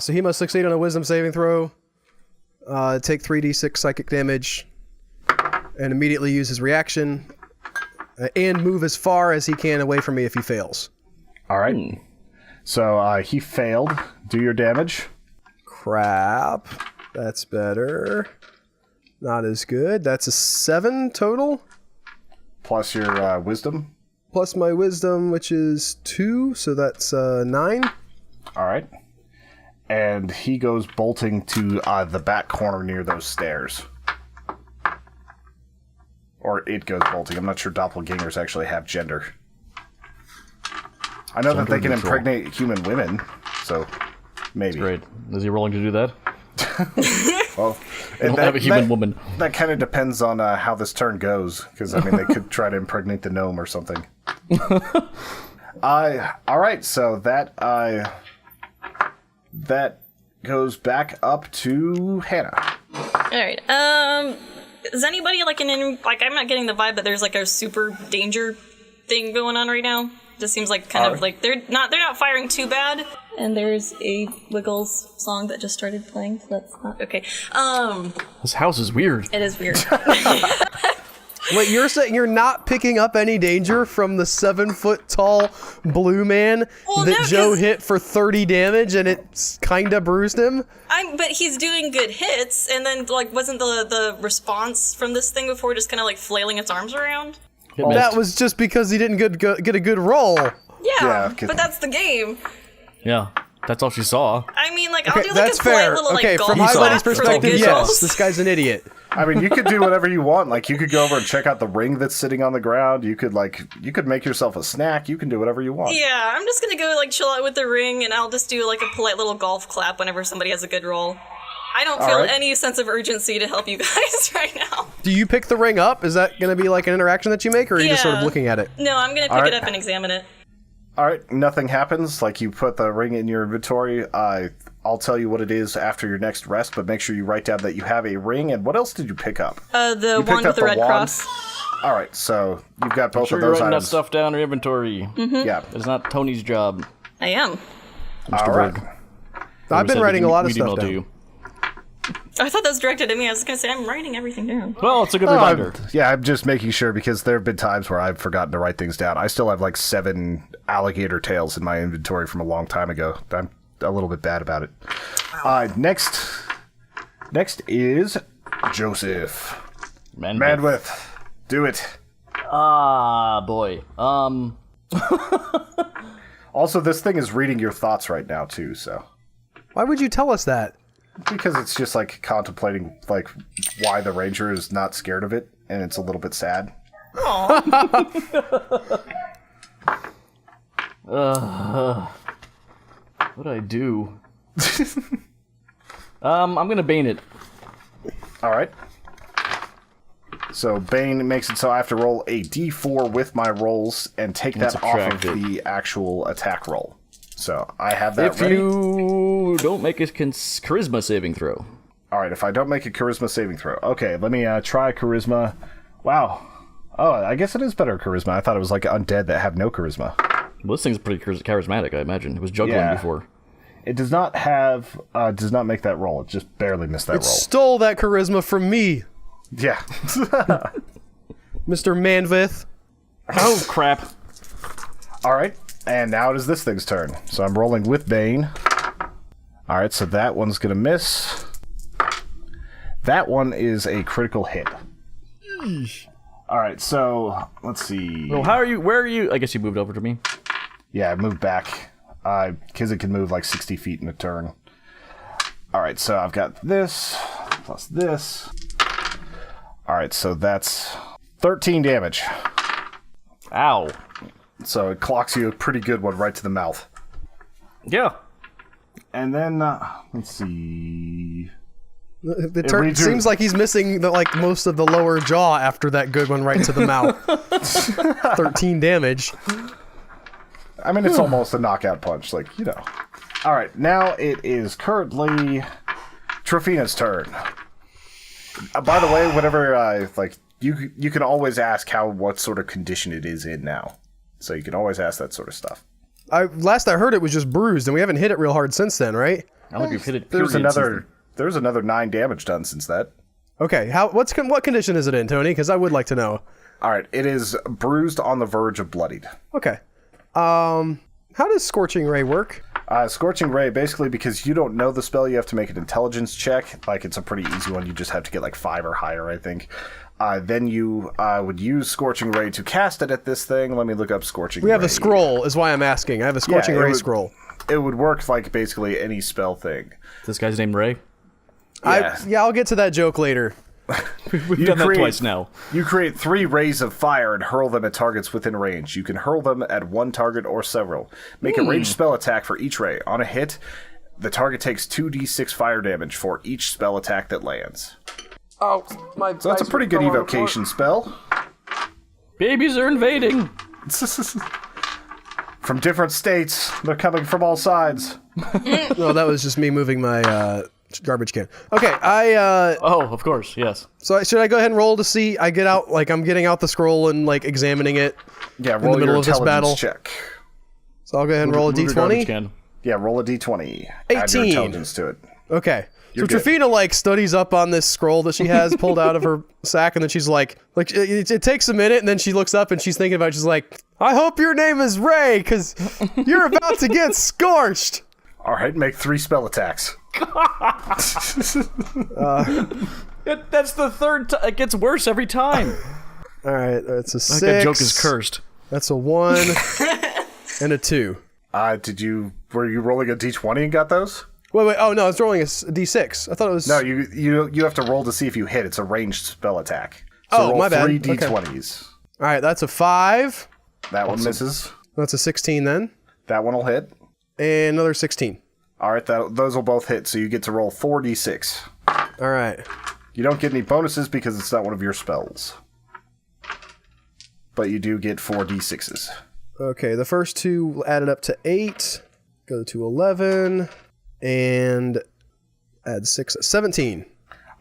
So he must succeed on a Wisdom saving throw, take 3d6 psychic damage, and immediately use his reaction, and move as far as he can away from me if he fails. All right. So he failed. Do your damage. Crap. That's better. Not as good. That's a 7 total, Plus your wisdom. plus my Wisdom, which is 2, so that's 9. All right. And he goes bolting to the back corner near those stairs. Or it goes bolting. I'm not sure doppelgangers actually have gender. I know that they can neutral. impregnate human women, so maybe. Great. Is he rolling to do that? Well, I don't have a human woman. That kind of depends on how this turn goes, because I mean they could try to impregnate the gnome or something. All right, so that goes back up to Hannah. Alright, is anybody I'm not getting the vibe that there's a super danger thing going on right now. Just seems they're not firing too bad. And there's a Wiggles song that just started playing, so that's not okay. This house is weird. It is weird. Wait, you're saying you're not picking up any danger from the 7-foot-tall blue man Well, that no, Joe 'cause- hit for 30 damage and it kinda bruised him? But he's doing good hits, and then wasn't the response from this thing before just kind of flailing its arms around? It missed. That was just because he didn't get a good roll. Yeah, 'cause- but that's the game. Yeah, that's all she saw. I mean, I'll Okay, do that's a polite fair. little Okay, golf from my clap buddy's for the perspective, good yes, rolls. this guy's an idiot. I mean, you could do whatever you want. You could go over and check out the ring that's sitting on the ground. You could make yourself a snack. You can do whatever you want. Yeah, I'm just gonna go chill out with the ring, and I'll just do a polite little golf clap whenever somebody has a good roll. I don't feel right. any sense of urgency to help you guys right now. Do you pick the ring up? Is that going to be an interaction that you make, or are you just sort of Yeah. looking at it? No, I'm gonna pick Alright. it up and examine it. All right, nothing happens. You put the ring in your inventory. I'll tell you what it is after your next rest, but make sure you write down that you have a ring. And what else did you pick up? The picked wand up with the the red wand? cross. All right, so you've got both Sure, of you're those writing that items. stuff down in your inventory. Yeah. It's not Tony's job. I am. All right. I've been writing a lot of stuff down. I thought that was directed at me. I was gonna say I'm writing everything down. Well, it's a good Oh, reminder. I'm just making sure because there have been times where I've forgotten to write things down. I still have 7 alligator tails in my inventory from a long time ago. I'm a little bit bad about it. Next is Joseph. Manwith, do it. Ah, boy. Also, this thing is reading your thoughts right now too. So Why would you tell us that? because it's just contemplating why the ranger is not scared of it, and it's a little bit sad. What'd I do? I'm gonna bane it. All right. So Bane makes it so I have to roll a d4 with my rolls and take that off of subtract it. the actual attack roll. So I have that If ready. you don't make a charisma saving throw. All right, if I don't make a charisma saving throw. Okay, let me try charisma. Wow. Oh, I guess it is better charisma. I thought it was like undead that have no charisma. Well, this thing's pretty charismatic, I imagine. It was juggling Yeah. before. It does not have, does not make that roll. It just barely missed that roll. Stole that charisma from me, Yeah. Mr. Manvith. Oh, crap. All right, and now it is this thing's turn. So I'm rolling with Bane. All right, so that one's going to miss. That one is a critical hit. All right, so let's see. Well, where are you? I guess you moved over to me. Yeah, I moved back. Because it can move like 60 feet in a turn. All right, so I've got this plus this. All right, so that's 13 damage. Ow. So it clocks you a pretty good one right to the mouth. Yeah. And then, let's see. It seems like he's missing most of the lower jaw after that good one right to the mouth. 13 damage. I mean, it's almost a knockout punch, like, you know. All right, now it is currently Trofina's turn. By the way, whenever, you can always ask what sort of condition it is in now. So you can always ask that sort of stuff. Last I heard, it was just bruised, and we haven't hit it real hard since then, right? I don't think we've hit it. There's another 9 damage done since that. Okay, what condition is it in, Tony? Because I would like to know. All right, it is bruised on the verge of bloodied. Okay. How does Scorching Ray work? Scorching Ray, basically because you don't know the spell, you have to make an intelligence check. Like, it's a pretty easy one. You just have to get, 5 or higher, I think. Then you would use Scorching Ray to cast it at this thing. Let me look up Scorching Ray. We have a scroll, is why I'm asking. I have a Scorching Ray scroll. It would work like basically any spell thing. This guy's named Ray. Yeah. I'll get to that joke later. We've done that twice now. You create 3 rays of fire and hurl them at targets within range. You can hurl them at one target or several. Make a ranged spell attack for each ray. On a hit, the target takes 2d6 fire damage for each spell attack that lands. Oh, my. So that's a pretty good evocation spell. Babies are invading. From different states. They're coming from all sides. No, that was just me moving my garbage can. Okay, Oh, of course, yes. So should I go ahead and roll to see? I get out, I'm getting out the scroll and examining it. Yeah, in the roll middle your of this battle. intelligence check. So I'll go ahead and roll a Move your garbage d20. can. Yeah, roll a d20. Add your 18. intelligence to it. Okay. You're so good. Trofina studies up on this scroll that she has pulled out of her sack, and then she's it takes a minute, and then she looks up and she's thinking about it. She's like, I hope your name is Ray, because you're about to get scorched. All right, make 3 spell attacks. That's the third time. It gets worse every time. All right, that's a 6. That joke is cursed. That's a 1 and a 2. Were you rolling a d20 and got those? Wait. Oh no, it's rolling a d6. I thought it was. No, you have to roll to see if you hit. It's a ranged spell attack. So Oh, roll my bad. 3 Okay. d20s. All right, that's a 5. That one misses. That's a 16 then, That one will hit. and another 16. All right, those will both hit, so you get to roll 4d6. All right. You don't get any bonuses because it's not one of your spells. But you do get 4d6s. Okay, the first 2 added up to 8. Go to 11, and add 6, 17.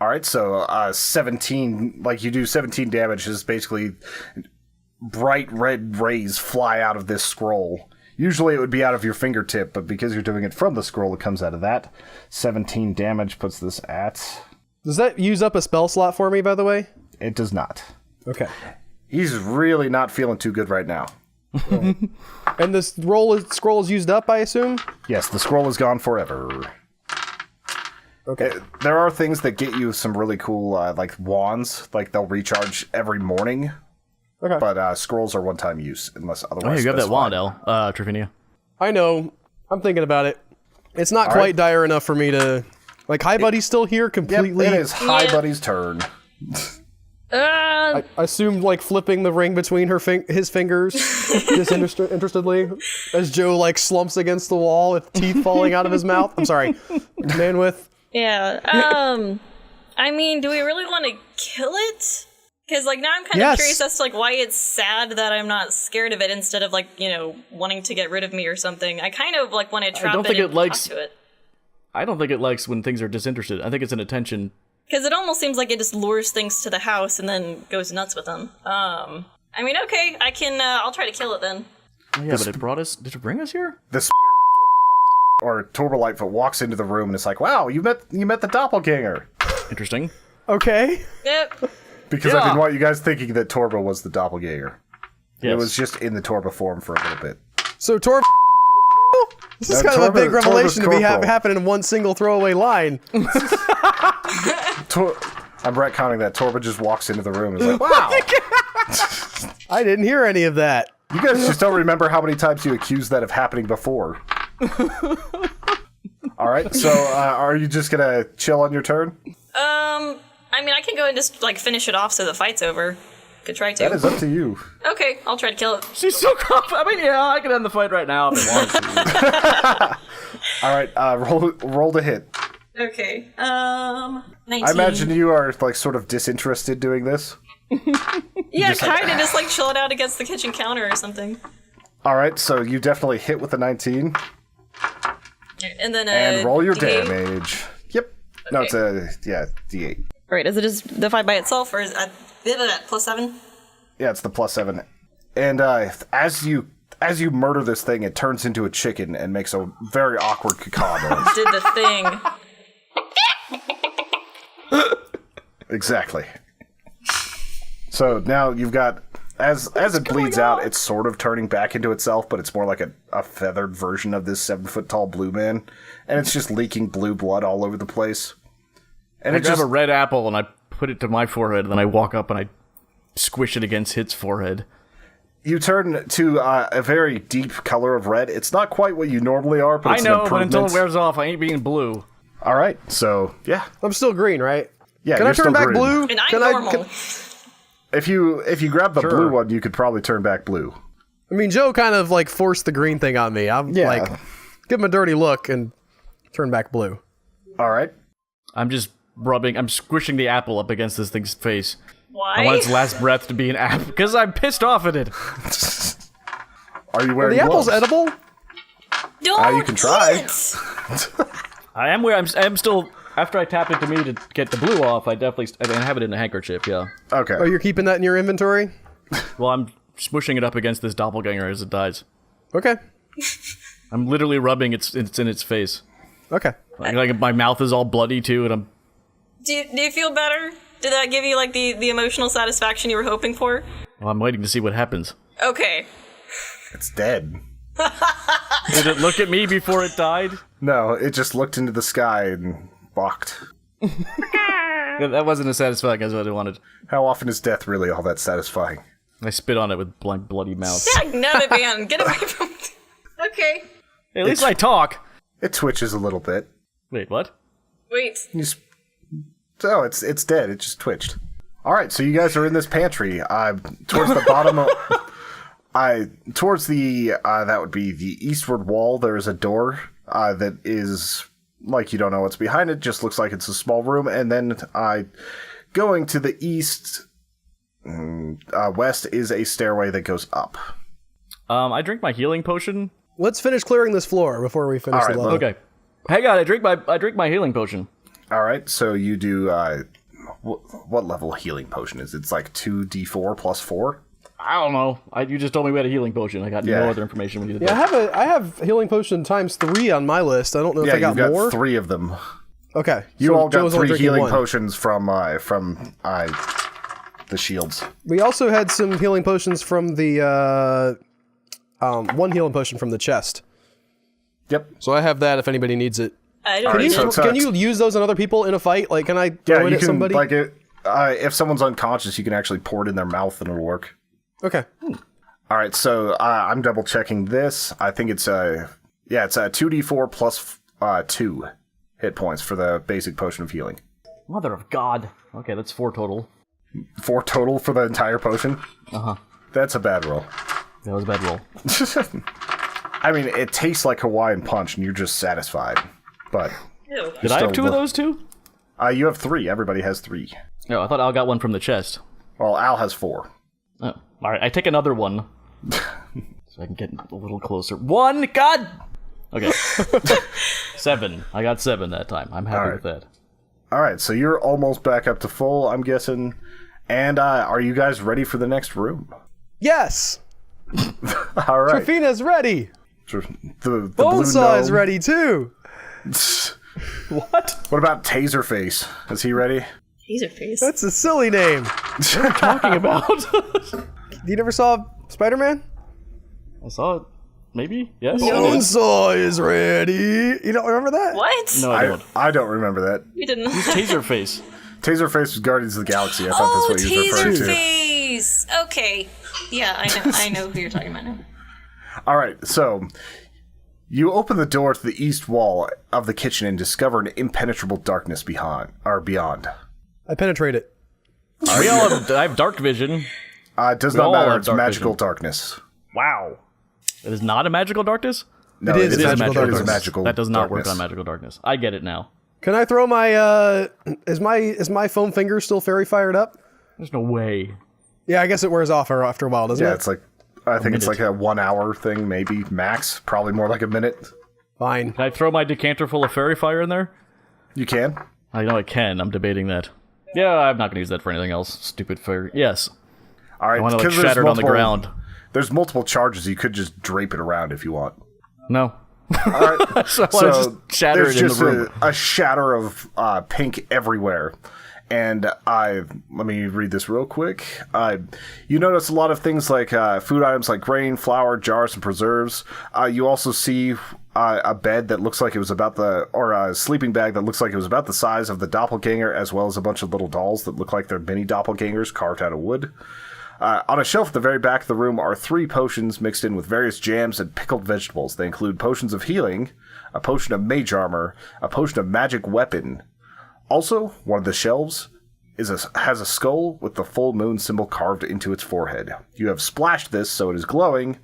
All right, so 17, you do 17 damage, is basically bright red rays fly out of this scroll. Usually it would be out of your fingertip, but because you're doing it from the scroll, it comes out of that. 17 damage puts this at... Does that use up a spell slot for me, by the way? It does not. Okay. He's really not feeling too good right now. And this scroll is used up, I assume? Yes, the scroll is gone forever. Okay. There are things that get you some really cool, wands. They'll recharge every morning. Okay. But scrolls are one-time use, unless otherwise Oh, you got that specified. wand, Trofina. I know. I'm thinking about it. It's not quite right. dire enough for me to... Hi, buddy's still here Yep, completely. it is High Yeah. Buddy's turn. I assumed flipping the ring between his fingers disinterestedly as Joe slumps against the wall with teeth falling out of his mouth. I'm sorry. Man with... Yeah. I mean, do we really want to kill it? Because, like, now I'm kind of curious as to, like, why it's sad that I'm not scared of it instead of, like, you know, wanting to get rid of me or something. I kind of, like, want to trap it and talk to it. I don't think it likes when things are disinterested. I think it's an attention. Because it almost seems like it just lures things to the house and then goes nuts with them. I mean, okay, I can, I'll try to kill it then. Oh, yeah, but it brought us... Did it bring us here? This or Torba Lightfoot walks into the room and it's like, wow, you met the doppelganger. Interesting. Okay. Yep. Because I didn't want you guys thinking that Torba was the doppelganger. Yes. It was just in the Torba form for a little bit. So Torb. This is kind of a big revelation to be happening in one single throwaway line. I'm retconning that. Torba just walks into the room and is like, wow. I didn't hear any of that. You guys just don't remember how many times you accused that of happening before. All right, so are you just going to chill on your turn? I mean, I can go and just, like, finish it off so the fight's over. Could try to. That is up to you. Okay, I'll try to kill it. She's so confident. I mean, yeah, I can end the fight right now if I want to. All right, roll to hit. Okay, 19. I imagine you are, like, sort of disinterested doing this. Yeah, kind of just, like, chill it out against the kitchen counter or something. All right, so you definitely hit with a 19. And then And roll your D8? damage. Yep. No, it's D8. Right, is it just divide by itself, or is it plus 7? Yeah, it's the plus 7. And as you murder this thing, it turns into a chicken and makes a very awkward caca noise. Did the thing. Exactly. So now you've got, as it bleeds out, it's sort of turning back into itself, but it's more like a feathered version of this 7-foot-tall blue man, and it's just leaking blue blood all over the place. And I grab a red apple and I put it to my forehead, and then I walk up and I squish it against Hit's forehead. You turn to a very deep color of red. It's not quite what you normally are, but it's an improvement. But until it wears off, I ain't being blue. All right, so yeah. I'm still green, right? Yeah, can I turn back blue? And I'm normal. If you grab the blue one, you could probably turn back blue. I mean, Joe kind of like forced the green thing on me. I'm like, give him a dirty look and turn back blue. All right. I'm squishing the apple up against this thing's face. Why? I want its last breath to be an apple, because I'm pissed off at it. Are you wearing the apples gloves? edible? Don't you can try. I am still... After I tap into me to get the blue off, I have it in a handkerchief, yeah. Okay. Oh, you're keeping that in your inventory? Well, I'm smushing it up against this doppelganger as it dies. Okay. I'm literally rubbing it's in its face. Okay. Like my mouth is all bloody, too, and I'm... Do you feel better? Did that give you, like, the emotional satisfaction you were hoping for? Well, I'm waiting to see what happens. Okay. It's dead. Did it look at me before it died? No, it just looked into the sky and balked. That wasn't as satisfying as what I wanted. How often is death really all that satisfying? I spit on it with bloody mouth. Dag man, get away from me. Okay. At least I talk. It twitches a little bit. Wait, what? Wait. Oh, it's dead. It just twitched. All right, so you guys are in this pantry. Towards the bottom of... towards the... that would be the eastward wall, there is a door that is... Like, you don't know what's behind it, just looks like it's a small room. And then going to the east... west is a stairway that goes up. I drink my healing potion. Let's finish clearing this floor before we finish the level. Okay. Hang on, I drink my healing potion. All right, so you do... what level healing potion is it? It's like 2d4 plus 4? I don't know. You just told me we had a healing potion. I got no other information when you did that. Yeah, I have healing potion times 3 on my list. I don't know if I got more. Yeah, you've got 3 of them. Okay. You all got Joe's 3 healing one. potions from the shields. We also had some healing potions from the, 1 healing potion from the chest. Yep. So I have that if anybody needs it. I don't need it. Can you use those on other people in a fight? Like, can I throw it at somebody? Like if someone's unconscious, you can actually pour it in their mouth and it'll work. Okay. All right, so I'm double checking this. I think it's it's 2d4 plus 2 hit points for the basic potion of healing. Mother of God. Okay, that's 4 total. 4 total for the entire potion? Uh-huh. That's a bad roll. That was a bad roll. I mean, it tastes like Hawaiian Punch and you're just satisfied. But Ew. Did I have 2 of those too? you have 3. Everybody has 3. No, I thought Al got one from the chest. Well, Al has 4. Oh, all right, I take another one. So I can get a little closer. 1, God! Okay. 7. I got 7 that time. I'm happy with that. All right, so you're almost back up to full, I'm guessing. And are you guys ready for the next room? Yes! All right. Trifina's ready! The Bonesaw blue is ready, too! What? What about Taserface? Is he ready? Taserface. That's a silly name. Talking about? You never saw Spider-Man? I saw it. Maybe? Yes? Bonesaw is ready! You don't remember that? What? No, I don't. I don't remember that. You didn't. Taserface. Taserface was Guardians of the Galaxy. I thought that's what he was referring to. Taserface! Okay. Yeah, I know who you're talking about now. All right, so you open the door to the east wall of the kitchen and discover an impenetrable darkness beyond. I penetrate it. I have dark vision. It does We not all matter. have It's dark magical vision. darkness. Wow. It is not a magical darkness? No, It is a magical It is a darkness. magical That does not work darkness. on magical darkness. I get it now. Can I throw my, is my foam finger still fairy fired up? There's no way. Yeah, I guess it wears off after a while, doesn't Yeah, it? it's like, I think it's like a 1 hour thing, maybe max. Probably more like a minute. Fine. Can I throw my decanter full of fairy fire in there? You can. I know I can. I'm debating that. Yeah, I'm not going to use that for anything else. Stupid fairy. Yes. All right, I want to like 'cause there's shatter it on the multiple- ground. There's multiple charges. You could just drape it around if you want. No. All right. So I want to just shatter there's it in just the room. a shatter of pink everywhere. And let me read this real quick. You notice a lot of things like food items like grain, flour, jars, and preserves. You also see a bed that looks like it was or a sleeping bag that looks like it was about the size of the doppelganger, as well as a bunch of little dolls that look like they're mini doppelgangers carved out of wood. On a shelf at the very back of the room are 3 potions mixed in with various jams and pickled vegetables. They include potions of healing, a potion of mage armor, a potion of magic weapon. Also, one of the shelves has a skull with the full moon symbol carved into its forehead. You have splashed this so it is glowing,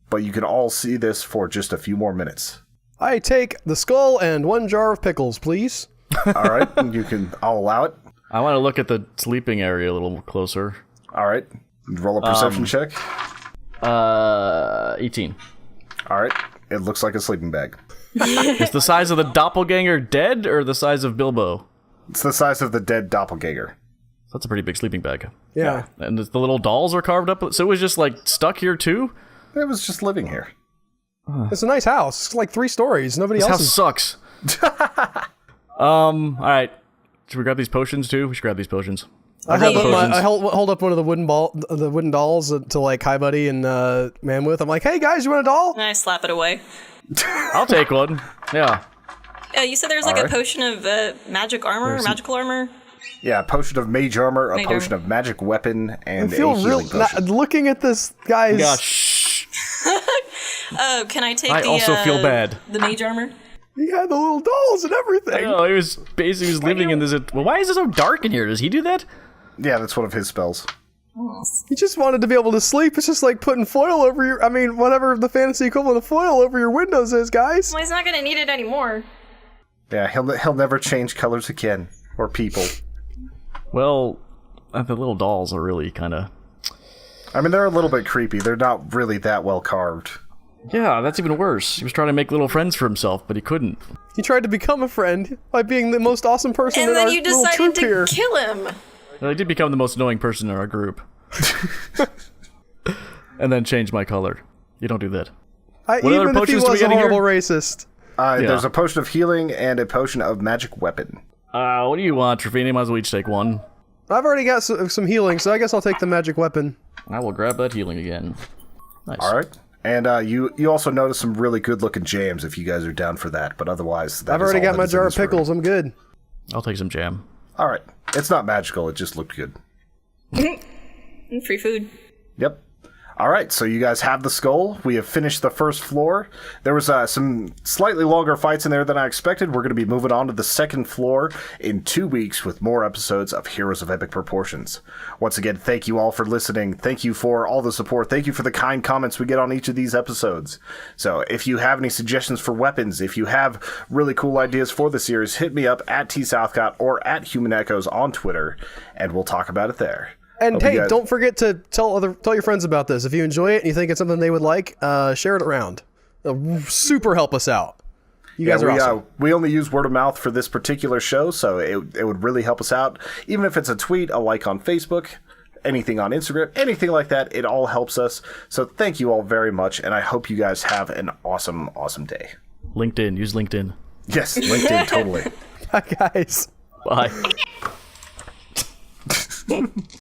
but you can all see this for just a few more minutes. I take the skull and 1 jar of pickles, please. All right, I'll allow it. I want to look at the sleeping area a little closer. All right, roll a perception check. 18. All right, it looks like a sleeping bag. Is the size of the doppelganger dead or the size of Bilbo? It's the size of the dead doppelganger. That's a pretty big sleeping bag. Yeah. And the little dolls are carved up. So it was just like stuck here too? It was just living here. It's a nice house. It's like 3 stories. Nobody This else house is... sucks. All right. Should we grab these potions too? We should grab these potions. I grab the hold, potions. I hold up one of the wooden dolls to like Hi Buddy and Mammoth. I'm like, hey guys, you want a doll? And I slap it away. I'll take one. Yeah. You said there's like Alright. a potion of magic armor, or magical armor. Yeah, a potion of mage armor, a Mage potion armor. of magic weapon, and I feel a real. healing potion. Looking at this guy's. Yeah, shh. Oh, can I take I the also feel bad. the mage armor? He had the little dolls and everything. No, he was living in this. Well, why is it so dark in here? Does he do that? Yeah, that's one of his spells. He just wanted to be able to sleep. It's just like putting foil over your. I mean, whatever the fantasy equivalent of foil over your windows is, guys. Well, he's not gonna need it anymore. Yeah, he'll never change colors again or people. Well, the little dolls are really kind of. I mean, they're a little bit creepy. They're not really that well carved. Yeah, that's even worse. He was trying to make little friends for himself, but he couldn't. He tried to become a friend by being the most awesome person And in then our you little decided troop to here. kill him. Well, I did become the most annoying person in our group. And then change my color. You don't do that. What other even if he potions do we was a get in here? horrible racist. There's a potion of healing and a potion of magic weapon. What do you want, Trevini? Might as well each take one. I've already got some healing, so I guess I'll take the magic weapon. I will grab that healing again. Nice. All right. And you also notice some really good-looking jams if you guys are down for that. But otherwise, I've already got my jar of pickles. I'm good. I'll take some jam. All right. It's not magical. It just looked good. And free food. Yep. All right, so you guys have the skull. We have finished the first floor. There was some slightly longer fights in there than I expected. We're going to be moving on to the second floor in 2 weeks with more episodes of Heroes of Epic Proportions. Once again, thank you all for listening. Thank you for all the support. Thank you for the kind comments we get on each of these episodes. So if you have any suggestions for weapons, if you have really cool ideas for the series, hit me up at TSouthcott or at Human Echoes on Twitter, and we'll talk about it there. And Hope hey, you guys- don't forget to tell your friends about this. If you enjoy it and you think it's something they would like, share it around. It'll super help us out. You guys are awesome. We only use word of mouth for this particular show, so it would really help us out. Even if it's a tweet, a like on Facebook, anything on Instagram, anything like that, it all helps us. So thank you all very much, and I hope you guys have an awesome, awesome day. LinkedIn. Use LinkedIn. Yes, LinkedIn, totally. Bye, guys. Bye.